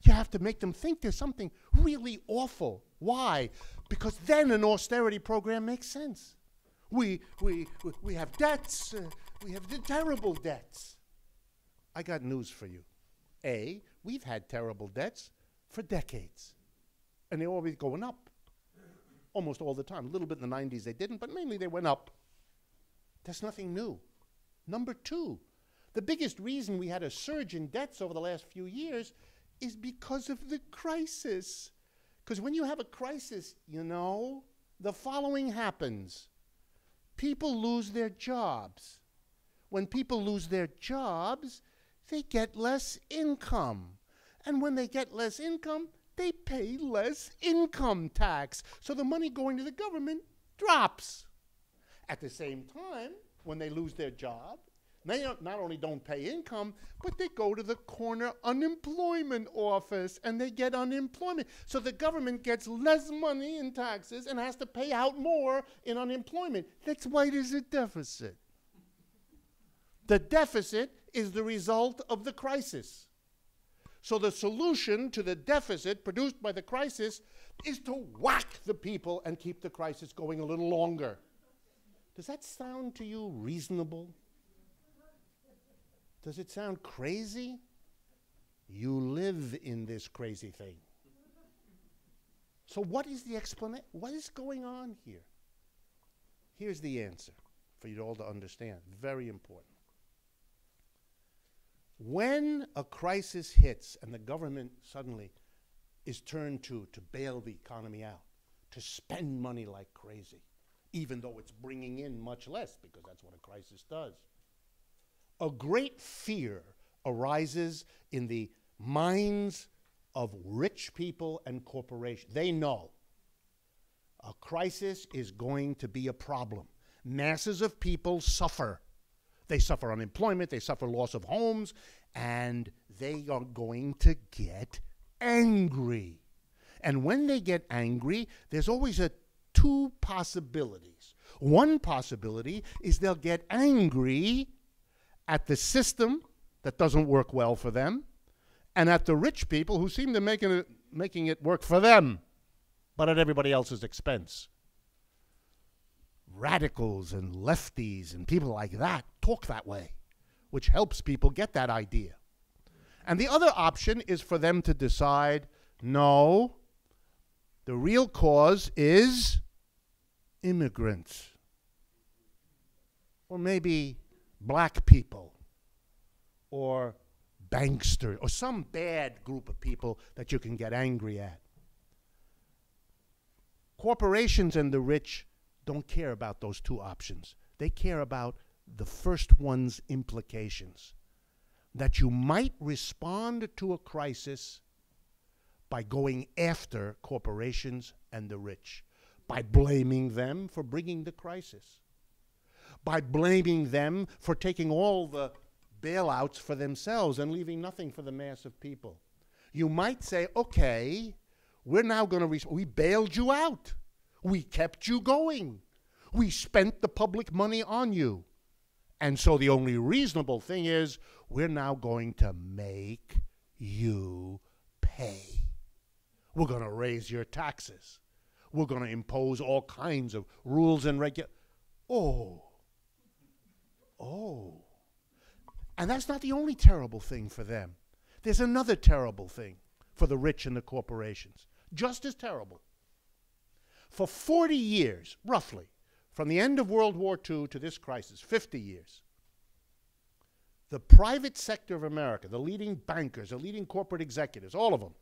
Speaker 1: You have to make them think there's something really awful. Why? Because then an austerity program makes sense. We have debts. We have the terrible debts. I got news for you. A, we've had terrible debts for decades. And they're always going up. Almost all the time. A little bit in the 90s they didn't, but mainly they went up. There's nothing new. Number two, the biggest reason we had a surge in debts over the last few years is because of the crisis. Because when you have a crisis, you know, the following happens. People lose their jobs. When people lose their jobs, they get less income. And when they get less income, they pay less income tax. So the money going to the government drops. At the same time, when they lose their job, they not only don't pay income, but they go to the corner unemployment office and they get unemployment. So the government gets less money in taxes and has to pay out more in unemployment. That's why there's a deficit. The deficit is the result of the crisis. So the solution to the deficit produced by the crisis is to whack the people and keep the crisis going a little longer. Does that sound to you reasonable? Does it sound crazy? You live in this crazy thing. So what is the explanation? What is going on here? Here's the answer for you all to understand. Very important. When a crisis hits and the government suddenly is turned to bail the economy out, to spend money like crazy, even though it's bringing in much less, because that's what a crisis does, a great fear arises in the minds of rich people and corporations. They know a crisis is going to be a problem. Masses of people suffer. They suffer unemployment, they suffer loss of homes, and they are going to get angry. And when they get angry, there's always two possibilities. One possibility is they'll get angry at the system that doesn't work well for them, and at the rich people who seem to making it work for them, but at everybody else's expense. Radicals and lefties and people like that talk that way, which helps people get that idea. And the other option is for them to decide, no, the real cause is immigrants. Or maybe black people, or banksters, or some bad group of people that you can get angry at. Corporations and the rich don't care about those two options. They care about the first one's implications. That you might respond to a crisis by going after corporations and the rich, by blaming them for bringing the crisis, by blaming them for taking all the bailouts for themselves and leaving nothing for the mass of people. You might say, okay, we're now going to, we bailed you out. We kept you going. We spent the public money on you. And so the only reasonable thing is we're now going to make you pay. We're going to raise your taxes. We're going to impose all kinds of rules and regulations. Oh. And that's not the only terrible thing for them. There's another terrible thing for the rich and the corporations. Just as terrible. For 40 years, roughly, from the end of World War II to this crisis, 50 years, the private sector of America, the leading bankers, the leading corporate executives, all of them,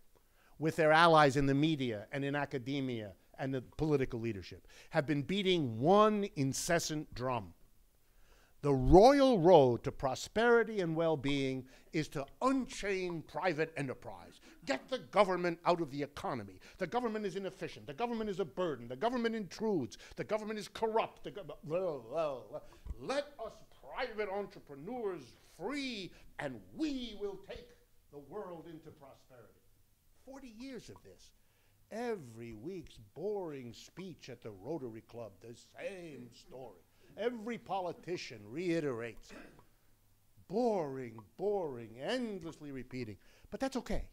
Speaker 1: with their allies in the media and in academia and the political leadership, have been beating one incessant drum. The royal road to prosperity and well-being is to unchain private enterprise. Get the government out of the economy. The government is inefficient. The government is a burden. The government intrudes. The government is corrupt. Let us private entrepreneurs free, and we will take the world into prosperity. 40 years of this. Every week's boring speech at the Rotary Club, the same story. Every politician reiterates. Boring, boring, endlessly repeating. But that's okay.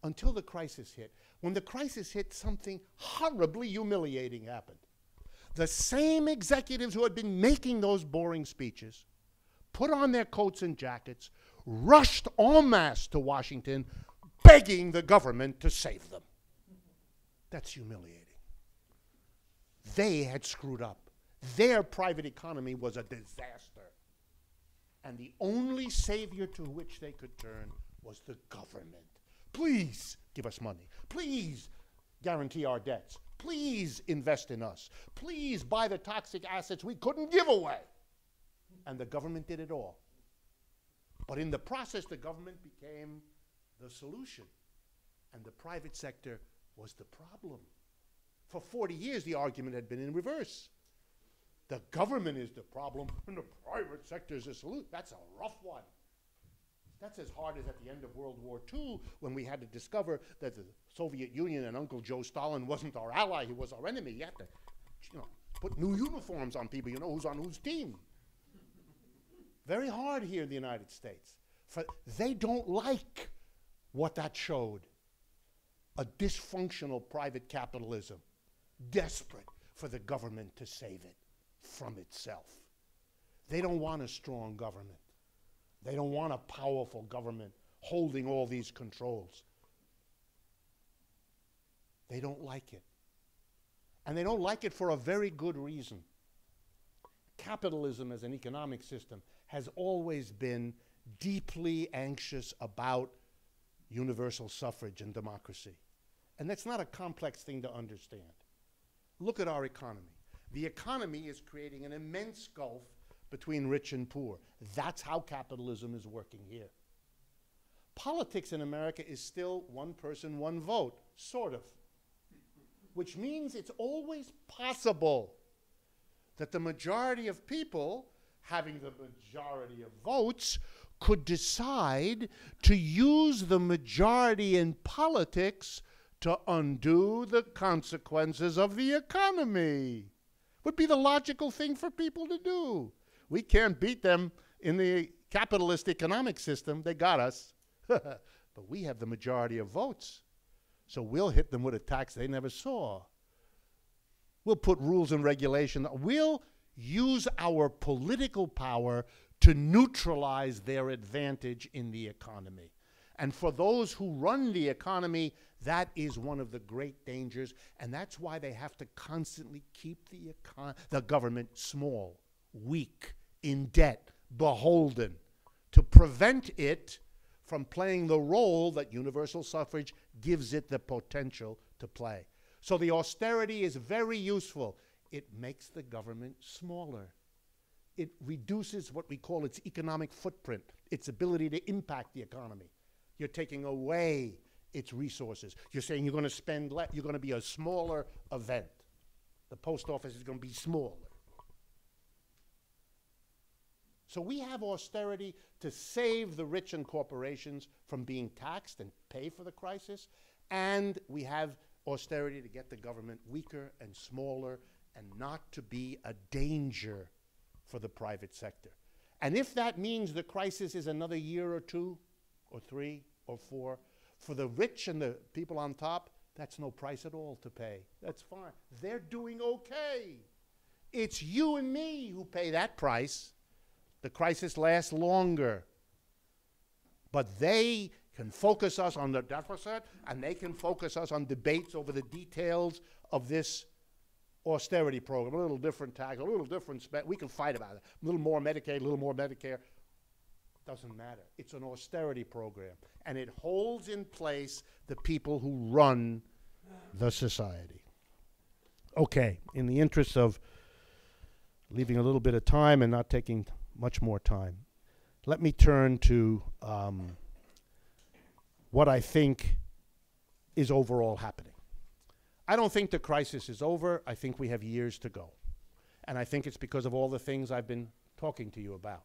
Speaker 1: Until the crisis hit. When the crisis hit, something horribly humiliating happened. The same executives who had been making those boring speeches put on their coats and jackets, rushed en masse to Washington, begging the government to save them. That's humiliating. They had screwed up. Their private economy was a disaster. And the only savior to which they could turn was the government. Please give us money. Please guarantee our debts. Please invest in us. Please buy the toxic assets we couldn't give away. And the government did it all. But in the process, the government became the solution. And the private sector was the problem. For 40 years, the argument had been in reverse. The government is the problem, and the private sector is the solution. That's a rough one. That's as hard as at the end of World War II, when we had to discover that the Soviet Union and Uncle Joe Stalin wasn't our ally, he was our enemy. You had to, put new uniforms on people, who's on whose team. Very hard here in the United States. They don't like what that showed. A dysfunctional private capitalism, desperate for the government to save it from itself. They don't want a strong government. They don't want a powerful government holding all these controls. They don't like it. And they don't like it for a very good reason. Capitalism as an economic system has always been deeply anxious about universal suffrage and democracy. And that's not a complex thing to understand. Look at our economy. The economy is creating an immense gulf between rich and poor. That's how capitalism is working here. Politics in America is still one person, one vote, sort of. Which means it's always possible that the majority of people, having the majority of votes, could decide to use the majority in politics to undo the consequences of the economy. Would be the logical thing for people to do. We can't beat them in the capitalist economic system. They got us. But we have the majority of votes. So we'll hit them with a tax they never saw. We'll put rules and regulation. We'll use our political power to neutralize their advantage in the economy. And for those who run the economy, that is one of the great dangers, and that's why they have to constantly keep the government small, weak, in debt, beholden, to prevent it from playing the role that universal suffrage gives it the potential to play. So the austerity is very useful. It makes the government smaller. It reduces what we call its economic footprint, its ability to impact the economy. You're taking away its resources. You're saying you're going to spend less, you're going to be a smaller event. The post office is going to be smaller. So we have austerity to save the rich and corporations from being taxed and pay for the crisis, and we have austerity to get the government weaker and smaller and not to be a danger for the private sector. And if that means the crisis is another year or 2 or 3 or 4, for the rich and the people on top, that's no price at all to pay. That's fine. They're doing okay. It's you and me who pay that price. The crisis lasts longer. But they can focus us on the deficit, and they can focus us on debates over the details of this austerity program. A little different tax, a little different spend. We can fight about it. A little more Medicaid, a little more Medicare. Doesn't matter. It's an austerity program, and it holds in place the people who run the society. Okay, in the interest of leaving a little bit of time and not taking much more time, let me turn to what I think is overall happening. I don't think the crisis is over. I think we have years to go. And I think it's because of all the things I've been talking to you about.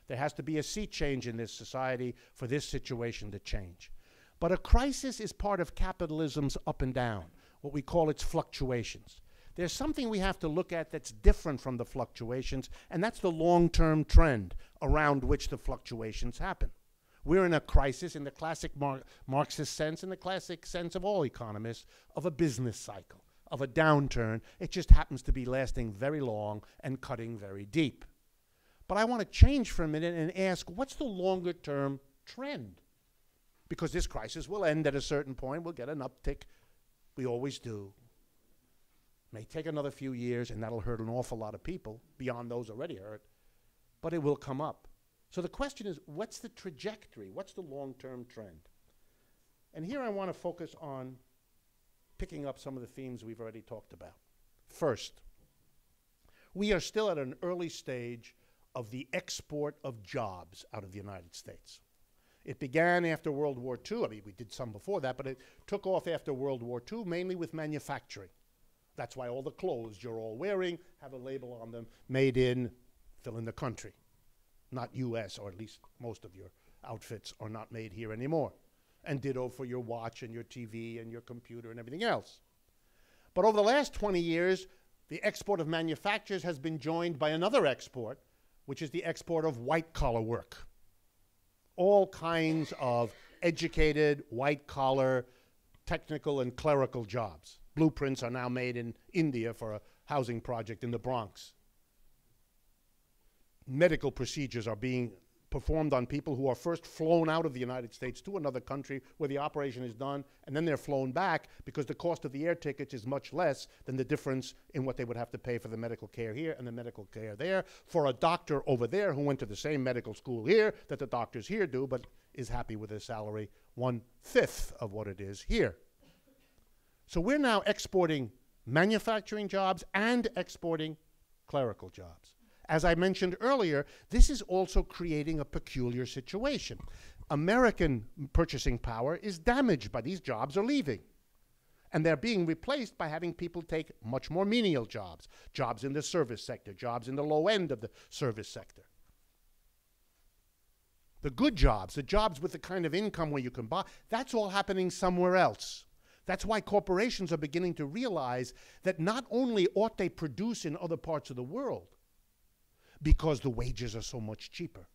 Speaker 1: There has to be a sea change in this society for this situation to change. But a crisis is part of capitalism's up and down, what we call its fluctuations. There's something we have to look at that's different from the fluctuations, and that's the long-term trend around which the fluctuations happen. We're in a crisis in the classic Marxist sense, in the classic sense of all economists, of a business cycle, of a downturn. It just happens to be lasting very long and cutting very deep. But I want to change for a minute and ask, what's the longer-term trend? Because this crisis will end at a certain point. We'll get an uptick. We always do. May take another few years, and that'll hurt an awful lot of people, beyond those already hurt. But it will come up. So the question is, what's the trajectory? What's the long-term trend? And here I want to focus on picking up some of the themes we've already talked about. First, we are still at an early stage of the export of jobs out of the United States. It began after World War II. I mean, we did some before that, but it took off after World War II, mainly with manufacturing. That's why all the clothes you're all wearing have a label on them, made in, fill in the country. Not US, or at least most of your outfits are not made here anymore. And ditto for your watch and your TV and your computer and everything else. But over the last 20 years, the export of manufacturers has been joined by another export, which is the export of white-collar work. All kinds of educated, white-collar, technical and clerical jobs. Blueprints are now made in India for a housing project in the Bronx. Medical procedures are being performed on people who are first flown out of the United States to another country where the operation is done, and then they're flown back because the cost of the air tickets is much less than the difference in what they would have to pay for the medical care here and the medical care there. For a doctor over there who went to the same medical school here that the doctors here do, but is happy with his salary 1/5 of what it is here. So we're now exporting manufacturing jobs and exporting clerical jobs. As I mentioned earlier, this is also creating a peculiar situation. American purchasing power is damaged by these jobs are leaving. And they're being replaced by having people take much more menial jobs, jobs in the service sector, jobs in the low end of the service sector. The good jobs, the jobs with the kind of income where you can buy, that's all happening somewhere else. That's why corporations are beginning to realize that not only ought they produce in other parts of the world, because the wages are so much cheaper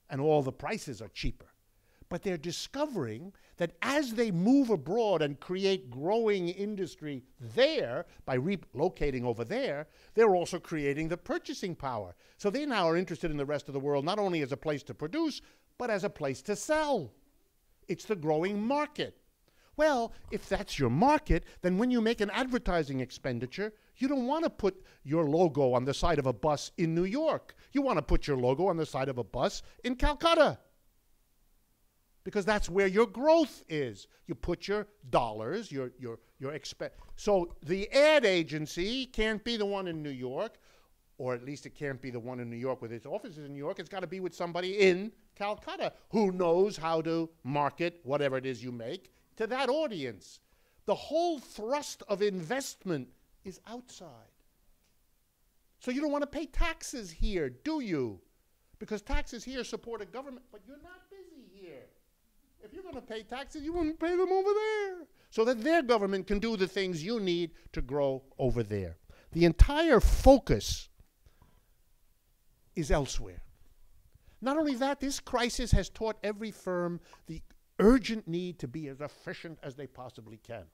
Speaker 1: and all the prices are cheaper, but they're discovering that as they move abroad and create growing industry there by relocating over there, they're also creating the purchasing power. So they now are interested in the rest of the world not only as a place to produce, but as a place to sell. It's the growing market. Well, if that's your market, then when you make an advertising expenditure, you don't want to put your logo on the side of a bus in New York. You want to put your logo on the side of a bus in Calcutta. Because that's where your growth is. You put your dollars, your expense. So the ad agency can't be the one in New York, or at least it can't be the one in New York with its offices in New York. It's got to be with somebody in Calcutta who knows how to market whatever it is you make to that audience. The whole thrust of investment is outside. So you don't want to pay taxes here, do you? Because taxes here support a government, but you're not busy here. If you're going to pay taxes, you wouldn't pay them over there, so that their government can do the things you need to grow over there. The entire focus is elsewhere. Not only that, this crisis has taught every firm the urgent need to be as efficient as they possibly can.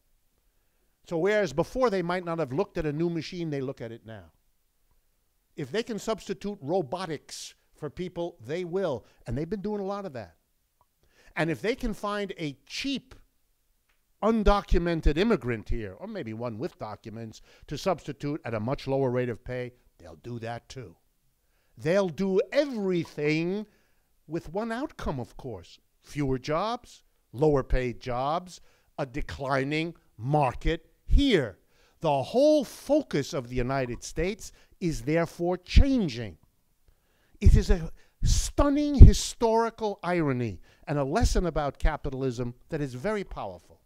Speaker 1: So whereas before they might not have looked at a new machine, they look at it now. If they can substitute robotics for people, they will. And they've been doing a lot of that. And if they can find a cheap, undocumented immigrant here, or maybe one with documents, to substitute at a much lower rate of pay, they'll do that too. They'll do everything with one outcome, of course. Fewer jobs, lower paid jobs, a declining market here. The whole focus of the United States is therefore changing. It is a stunning historical irony and a lesson about capitalism that is very powerful.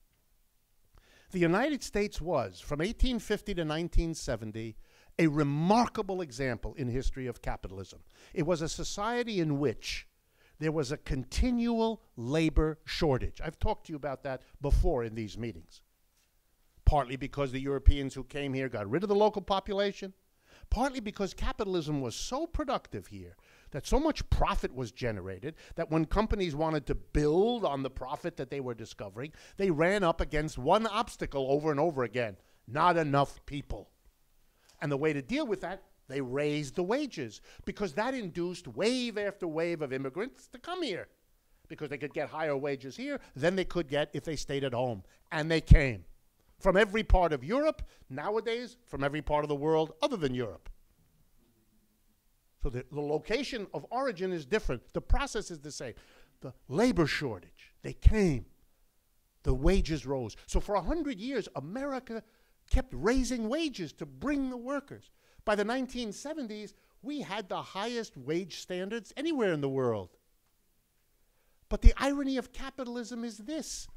Speaker 1: The United States was, from 1850 to 1970, a remarkable example in history of capitalism. It was a society in which there was a continual labor shortage. I've talked to you about that before in these meetings. Partly because the Europeans who came here got rid of the local population, partly because capitalism was so productive here that so much profit was generated that when companies wanted to build on the profit that they were discovering, they ran up against one obstacle over and over again: not enough people. And the way to deal with that, they raised the wages, because that induced wave after wave of immigrants to come here, because they could get higher wages here than they could get if they stayed at home. And they came from every part of Europe, nowadays from every part of the world other than Europe. So the location of origin is different. The process is the same. The labor shortage, they came. The wages rose. So for 100 years, America kept raising wages to bring the workers. By the 1970s, we had the highest wage standards anywhere in the world. But the irony of capitalism is this: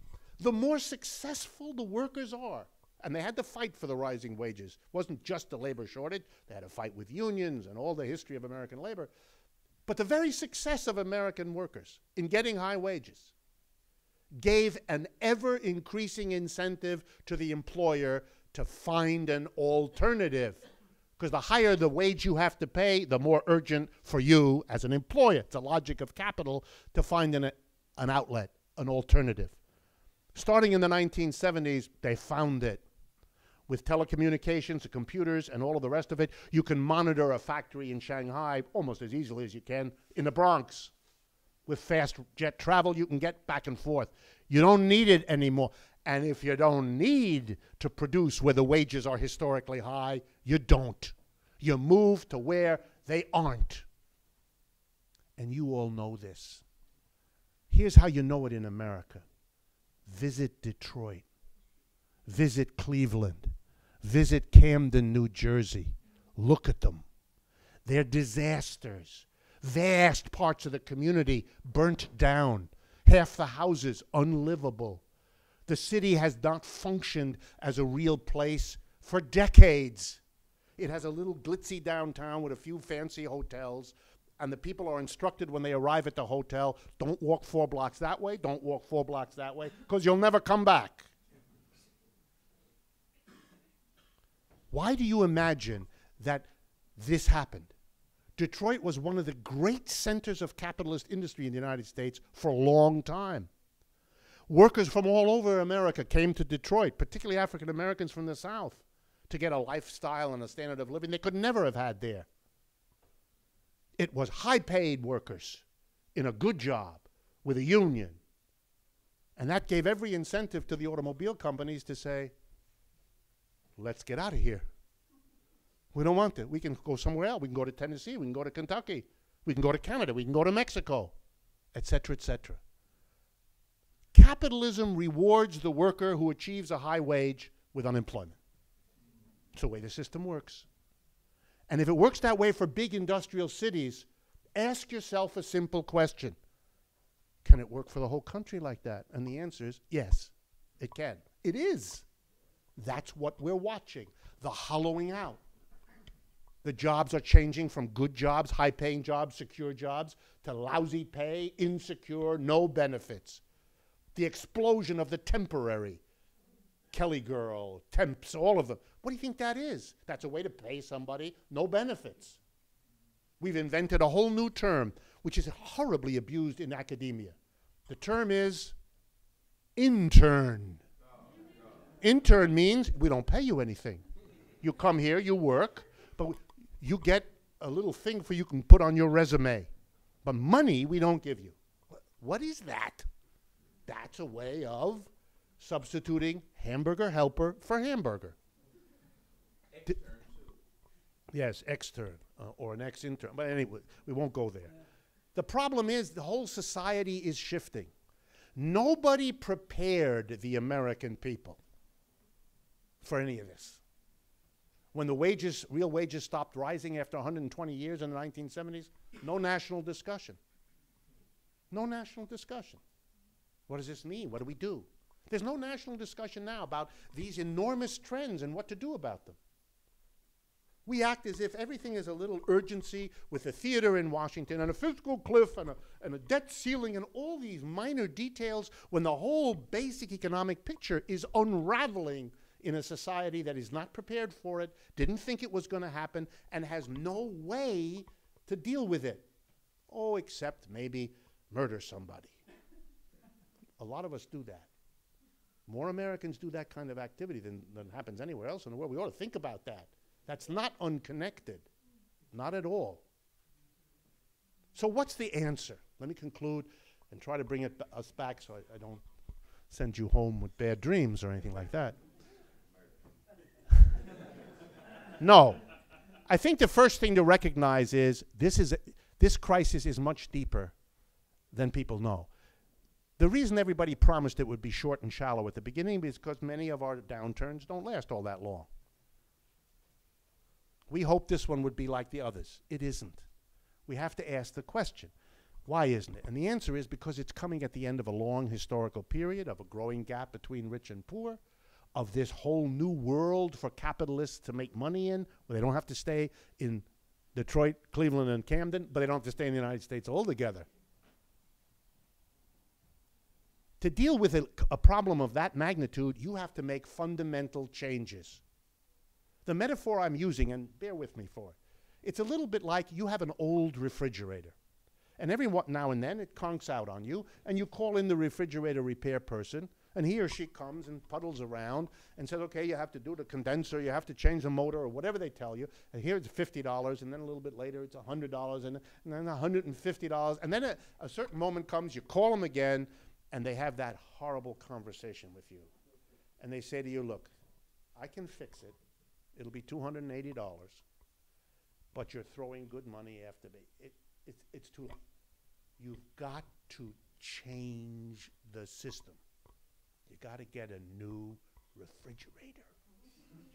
Speaker 1: the more successful the workers are, and they had to fight for the rising wages. It wasn't just the labor shortage. They had to fight with unions and all the history of American labor. But the very success of American workers in getting high wages gave an ever-increasing incentive to the employer to find an alternative. Because the higher the wage you have to pay, the more urgent for you as an employer. It's the logic of capital to find an outlet, an alternative. Starting in the 1970s, they found it. With telecommunications, the computers, and all of the rest of it, you can monitor a factory in Shanghai almost as easily as you can in the Bronx. With fast jet travel, you can get back and forth. You don't need it anymore. And if you don't need to produce where the wages are historically high, you don't. You move to where they aren't. And you all know this. Here's how you know it in America. Visit Detroit. Visit Cleveland. Visit Camden, New Jersey. Look at them. They're disasters. Vast parts of the community burnt down. Half the houses unlivable. The city has not functioned as a real place for decades. It has a little glitzy downtown with a few fancy hotels, and the people are instructed when they arrive at the hotel, don't walk 4 blocks that way, don't walk 4 blocks that way, because you'll never come back. Why do you imagine that this happened? Detroit was one of the great centers of capitalist industry in the United States for a long time. Workers from all over America came to Detroit, particularly African Americans from the South, to get a lifestyle and a standard of living they could never have had there. It was high-paid workers in a good job with a union. And that gave every incentive to the automobile companies to say, let's get out of here. We don't want it. We can go somewhere else. We can go to Tennessee. We can go to Kentucky. We can go to Canada. We can go to Mexico, et cetera, et cetera. Capitalism rewards the worker who achieves a high wage with unemployment. It's the way the system works. And if it works that way for big industrial cities, ask yourself a simple question. Can it work for the whole country like that? And the answer is yes, it can. It is. That's what we're watching, the hollowing out. The jobs are changing from good jobs, high-paying jobs, secure jobs, to lousy pay, insecure, no benefits. The explosion of the temporary, Kelly girl, temps, all of them. What do you think that is? That's a way to pay somebody, no benefits. We've invented a whole new term, which is horribly abused in academia. The term is intern. Intern means we don't pay you anything. You come here, you work, but you get a little thing you can put on your resume. But money we don't give you. What is that? That's a way of substituting hamburger helper for hamburger. Yes, extern or an ex-intern. But anyway, we won't go there. Yeah. The problem is the whole society is shifting. Nobody prepared the American people for any of this. When the wages, real wages stopped rising after 120 years in the 1970s, no national discussion. No national discussion. What does this mean? What do we do? There's no national discussion now about these enormous trends and what to do about them. We act as if everything is a little urgency with a theater in Washington and a fiscal cliff and a debt ceiling and all these minor details when the whole basic economic picture is unraveling in a society that is not prepared for it, didn't think it was going to happen, and has no way to deal with it. Oh, except maybe murder somebody. A lot of us do that. More Americans do that kind of activity than happens anywhere else in the world. We ought to think about that. That's not unconnected, not at all. So what's the answer? Let me conclude and try to bring us back so I don't send you home with bad dreams or anything like that. No. I think the first thing to recognize is this crisis is much deeper than people know. The reason everybody promised it would be short and shallow at the beginning is because many of our downturns don't last all that long. We hoped this one would be like the others. It isn't. We have to ask the question, why isn't it? And the answer is because it's coming at the end of a long historical period of a growing gap between rich and poor, of this whole new world for capitalists to make money in, where they don't have to stay in Detroit, Cleveland, and Camden, but they don't have to stay in the United States altogether. To deal with a problem of that magnitude, you have to make fundamental changes. The metaphor I'm using, and bear with me for it, it's a little bit like you have an old refrigerator. And every now and then it conks out on you, and you call in the refrigerator repair person, and he or she comes and puddles around and says, okay, you have to do the condenser, you have to change the motor, or whatever they tell you. And here it's $50, and then a little bit later it's $100, and then $150. And then a certain moment comes, you call them again, and they have that horrible conversation with you. And they say to you, look, I can fix it. It'll be $280, but you're throwing good money after me. It's too late. You've got to change the system. You got to get a new refrigerator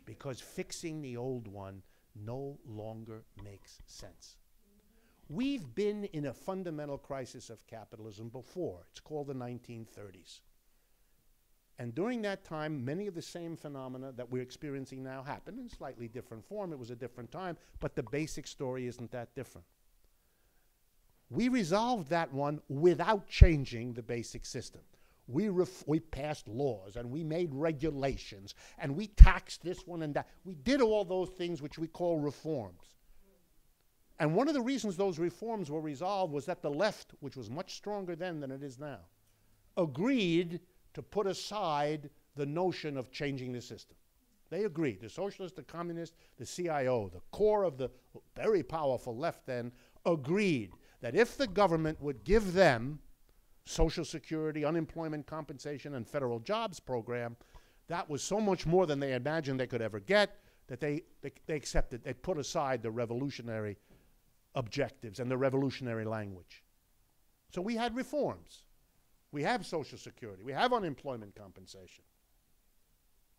Speaker 1: because fixing the old one no longer makes sense. We've been in a fundamental crisis of capitalism before. It's called the 1930s. And during that time, many of the same phenomena that we're experiencing now happened in slightly different form. It was a different time, but the basic story isn't that different. We resolved that one without changing the basic system. We passed laws, and we made regulations, and we taxed this one and that. We did all those things which we call reforms. And one of the reasons those reforms were resolved was that the left, which was much stronger then than it is now, agreed to put aside the notion of changing the system. They agreed. The socialists, the communists, the CIO, the core of the very powerful left then, agreed that if the government would give them Social Security, unemployment compensation, and federal jobs program, that was so much more than they imagined they could ever get that they accepted. They put aside the revolutionary objectives and the revolutionary language. So we had reforms. We have Social Security. We have unemployment compensation.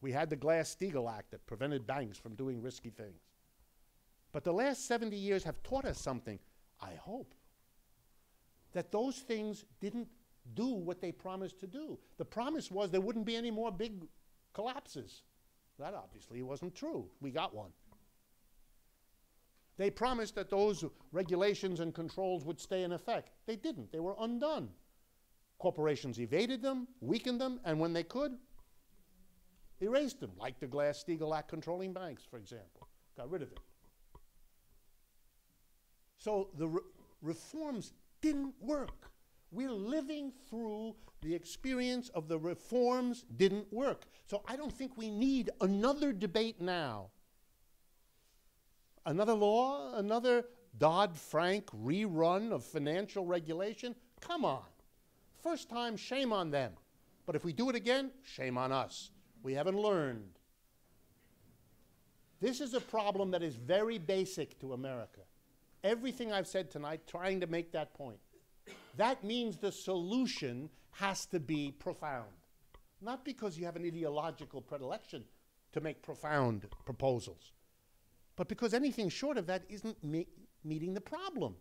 Speaker 1: We had the Glass-Steagall Act that prevented banks from doing risky things. But the last 70 years have taught us something, I hope, that those things didn't do what they promised to do. The promise was there wouldn't be any more big collapses. That obviously wasn't true. We got one. They promised that those regulations and controls would stay in effect. They didn't. They were undone. Corporations evaded them, weakened them, and when they could, erased them, like the Glass-Steagall Act controlling banks, for example. Got rid of it. So the reforms didn't work. We're living through the experience of the reforms didn't work. So I don't think we need another debate now. Another law, another Dodd-Frank rerun of financial regulation? Come on. First time, shame on them. But if we do it again, shame on us. We haven't learned. This is a problem that is very basic to America. Everything I've said tonight, trying to make that point. That means the solution has to be profound. Not because you have an ideological predilection to make profound proposals, but because anything short of that isn't meeting the problem.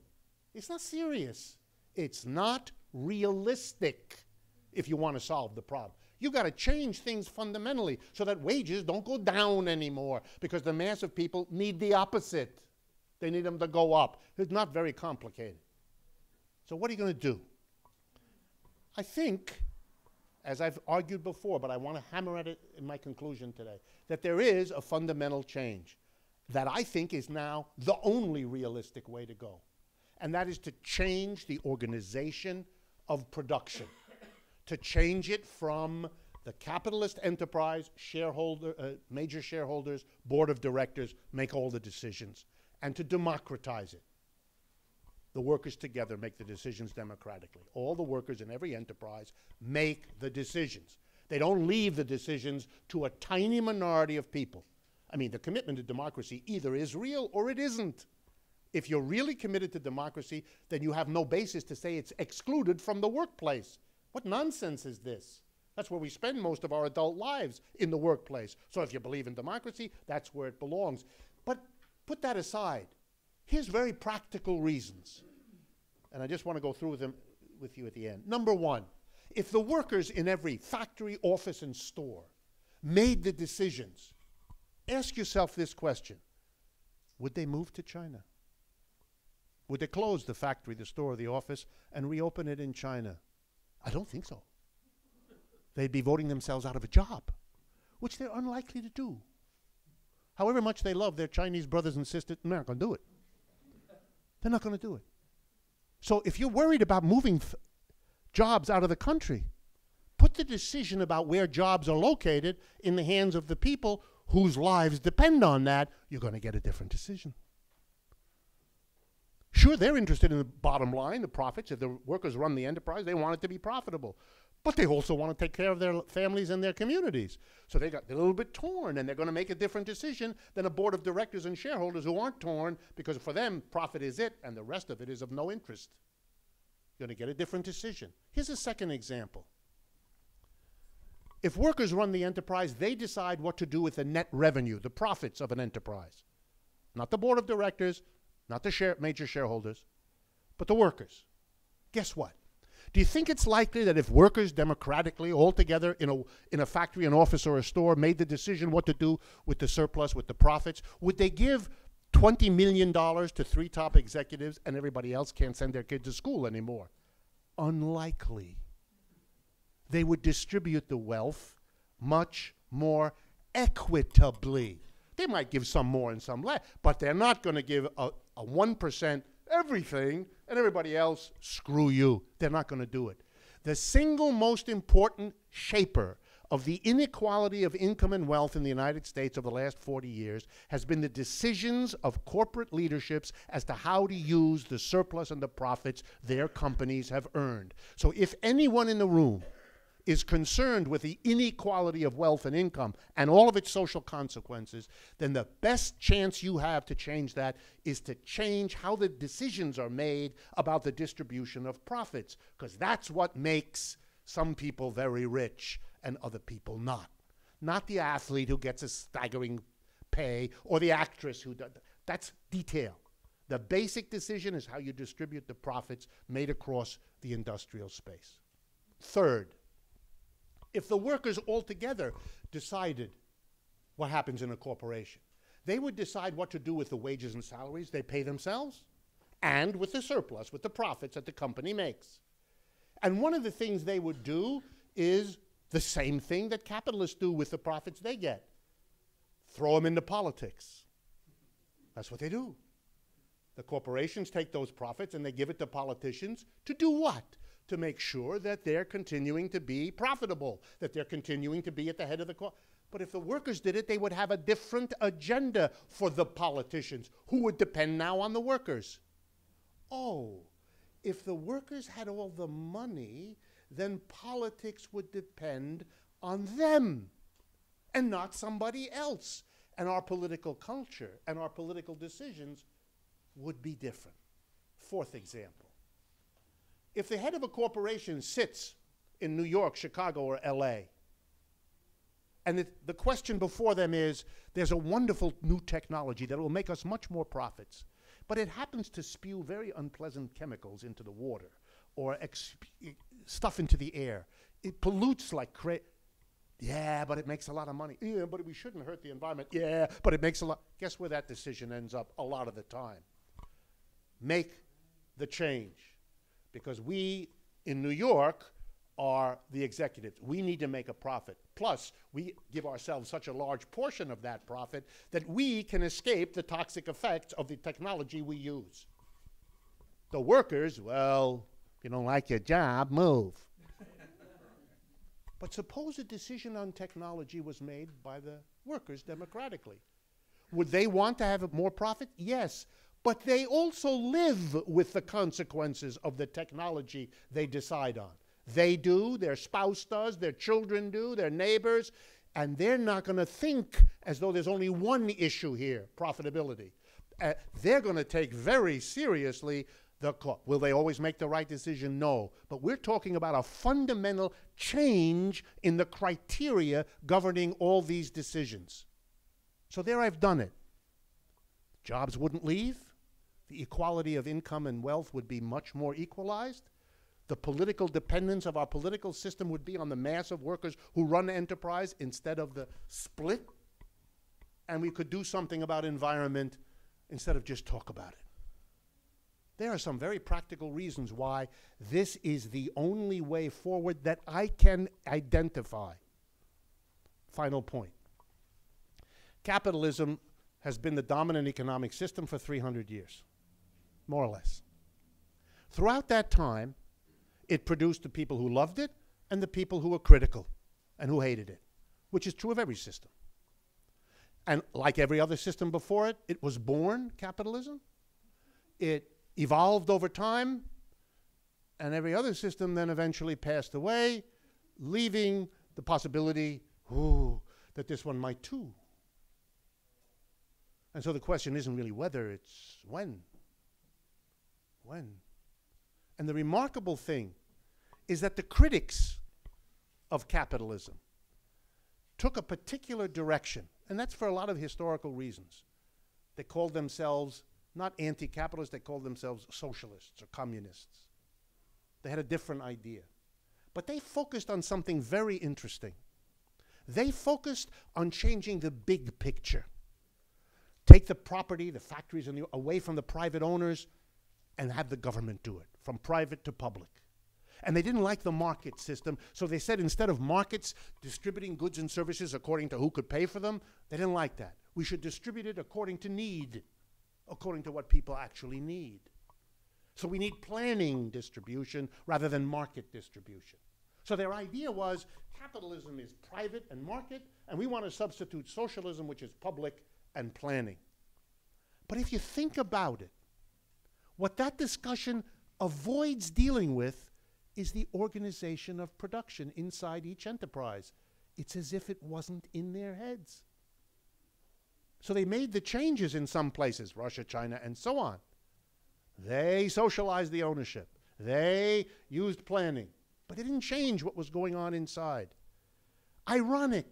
Speaker 1: It's not serious. It's not realistic if you want to solve the problem. You've got to change things fundamentally so that wages don't go down anymore, because the mass of people need the opposite. They need them to go up. It's not very complicated. So what are you going to do? I think, as I've argued before, but I want to hammer at it in my conclusion today, that there is a fundamental change that I think is now the only realistic way to go. And that is to change the organization of production, to change it from the capitalist enterprise, major shareholders, board of directors make all the decisions, and to democratize it. The workers together make the decisions democratically. All the workers in every enterprise make the decisions. They don't leave the decisions to a tiny minority of people. I mean, the commitment to democracy either is real or it isn't. If you're really committed to democracy, then you have no basis to say it's excluded from the workplace. What nonsense is this? That's where we spend most of our adult lives, in the workplace. So if you believe in democracy, that's where it belongs. But put that aside. Here's very practical reasons. And I just want to go through them with you at the end. Number one, if the workers in every factory, office, and store made the decisions, ask yourself this question: would they move to China? Would they close the factory, the store, the office, and reopen it in China? I don't think so. They'd be voting themselves out of a job, which they're unlikely to do. However much they love their Chinese brothers and sisters, they're not going to do it. They're not going to do it. So if you're worried about moving jobs out of the country, put the decision about where jobs are located in the hands of the people whose lives depend on that. You're going to get a different decision. Sure, they're interested in the bottom line, the profits. If the workers run the enterprise, they want it to be profitable. But they also want to take care of their families and their communities. So they're a little bit torn, and they're going to make a different decision than a board of directors and shareholders who aren't torn, because for them, profit is it, and the rest of it is of no interest. You're going to get a different decision. Here's a second example. If workers run the enterprise, they decide what to do with the net revenue, the profits of an enterprise. Not the board of directors, not the major shareholders, but the workers. Guess what? Do you think it's likely that if workers democratically, all together in a factory, an office, or a store, made the decision what to do with the surplus, with the profits, would they give $20 million to 3 top executives and everybody else can't send their kids to school anymore? Unlikely. They would distribute the wealth much more equitably. They might give some more and some less, but they're not going to give a 1% everything and everybody else, screw you. They're not going to do it. The single most important shaper of the inequality of income and wealth in the United States over the last 40 years has been the decisions of corporate leaderships as to how to use the surplus and the profits their companies have earned. So if anyone in the room is concerned with the inequality of wealth and income and all of its social consequences, then the best chance you have to change that is to change how the decisions are made about the distribution of profits, because that's what makes some people very rich and other people not. Not the athlete who gets a staggering pay or the actress who does. That's detail. The basic decision is how you distribute the profits made across the industrial space. Third, if the workers altogether decided what happens in a corporation, they would decide what to do with the wages and salaries they pay themselves and with the surplus, with the profits that the company makes. And one of the things they would do is the same thing that capitalists do with the profits they get. Throw them into politics. That's what they do. The corporations take those profits and they give it to politicians to do what? To make sure that they're continuing to be profitable, that they're continuing to be at the head of the But if the workers did it, they would have a different agenda for the politicians, who would depend now on the workers. Oh, if the workers had all the money, then politics would depend on them and not somebody else. And our political culture and our political decisions would be different. Fourth example. If the head of a corporation sits in New York, Chicago, or LA, and the question before them is, there's a wonderful new technology that will make us much more profits, but it happens to spew very unpleasant chemicals into the water or stuff into the air. It pollutes like crazy. Yeah, but it makes a lot of money. Yeah, but we shouldn't hurt the environment. Yeah, but it makes a lot. Guess where that decision ends up a lot of the time? Make the change. Because we, in New York, are the executives. We need to make a profit. Plus, we give ourselves such a large portion of that profit that we can escape the toxic effects of the technology we use. The workers, well, if you don't like your job, move. But suppose a decision on technology was made by the workers democratically. Would they want to have more profit? Yes. But they also live with the consequences of the technology they decide on. They do, their spouse does, their children do, their neighbors, and they're not going to think as though there's only one issue here, profitability. They're going to take very seriously the cost. Will they always make the right decision? No. But we're talking about a fundamental change in the criteria governing all these decisions. So there I've done it. Jobs wouldn't leave. The equality of income and wealth would be much more equalized. The political dependence of our political system would be on the mass of workers who run the enterprise instead of the split. And we could do something about environment instead of just talk about it. There are some very practical reasons why this is the only way forward that I can identify. Final point. Capitalism has been the dominant economic system for 300 years, more or less. Throughout that time, it produced the people who loved it and the people who were critical and who hated it, which is true of every system. And like every other system before it, it was born, capitalism. It evolved over time, and every other system then eventually passed away, leaving the possibility, that this one might too. And so the question isn't really whether, it's when. When? And the remarkable thing is that the critics of capitalism took a particular direction, and that's for a lot of historical reasons. They called themselves not anti-capitalists, they called themselves socialists or communists. They had a different idea. But they focused on something very interesting. They focused on changing the big picture. Take the property, the factories, away from the private owners and have the government do it, from private to public. And they didn't like the market system, so they said instead of markets distributing goods and services according to who could pay for them, they didn't like that. We should distribute it according to need, according to what people actually need. So we need planning distribution rather than market distribution. So their idea was capitalism is private and market, and we want to substitute socialism, which is public and planning. But if you think about it, what that discussion avoids dealing with is the organization of production inside each enterprise. It's as if it wasn't in their heads. So they made the changes in some places, Russia, China, and so on. They socialized the ownership. They used planning. But it didn't change what was going on inside. Ironic,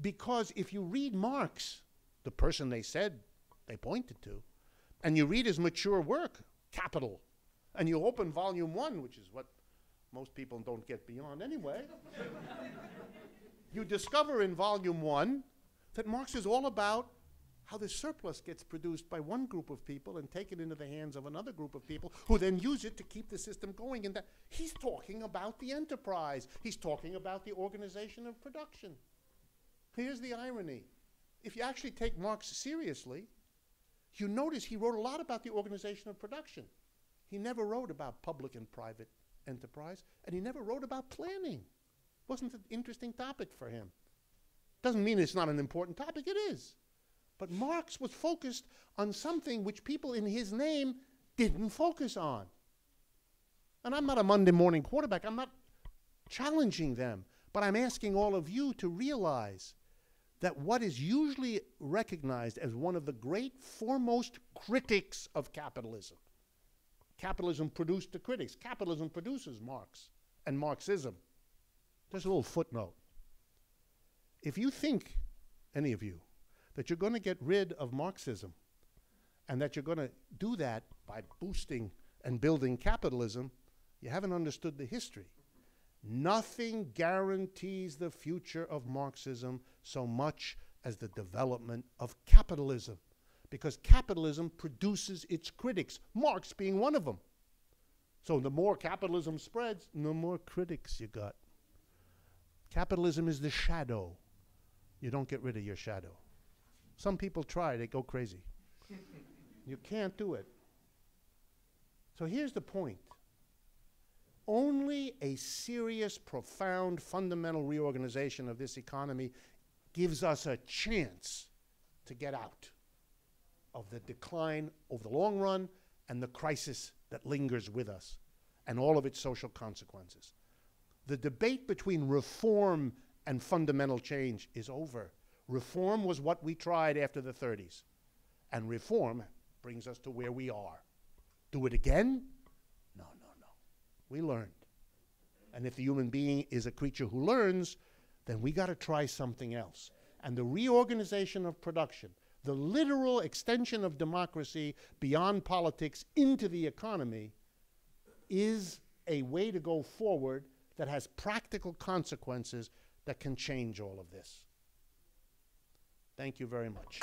Speaker 1: because if you read Marx, the person they said they pointed to, and you read his mature work, Capital, and you open volume 1, which is what most people don't get beyond anyway, you discover in volume 1 that Marx is all about how the surplus gets produced by one group of people and taken into the hands of another group of people who then use it to keep the system going. And that he's talking about the enterprise. He's talking about the organization of production. Here's the irony. If you actually take Marx seriously, you notice he wrote a lot about the organization of production. He never wrote about public and private enterprise, and he never wrote about planning. Wasn't an interesting topic for him. Doesn't mean it's not an important topic, it is. But Marx was focused on something which people in his name didn't focus on. And I'm not a Monday morning quarterback. I'm not challenging them. But I'm asking all of you to realize that what is usually recognized as one of the great foremost critics of capitalism, capitalism produced the critics. Capitalism produces Marx and Marxism. There's a little footnote. If you think, any of you, that you're going to get rid of Marxism and that you're going to do that by boosting and building capitalism, you haven't understood the history. Nothing guarantees the future of Marxism so much as the development of capitalism, because capitalism produces its critics, Marx being one of them. So the more capitalism spreads, the more critics you got. Capitalism is the shadow. You don't get rid of your shadow. Some people try, they go crazy. You can't do it. So here's the point. Only a serious, profound, fundamental reorganization of this economy gives us a chance to get out of the decline over the long run and the crisis that lingers with us and all of its social consequences. The debate between reform and fundamental change is over. Reform was what we tried after the 30s, and reform brings us to where we are. Do it again? No, no, no. We learned. And if the human being is a creature who learns, then we got to try something else. And the reorganization of production, the literal extension of democracy beyond politics into the economy, is a way to go forward that has practical consequences that can change all of this. Thank you very much.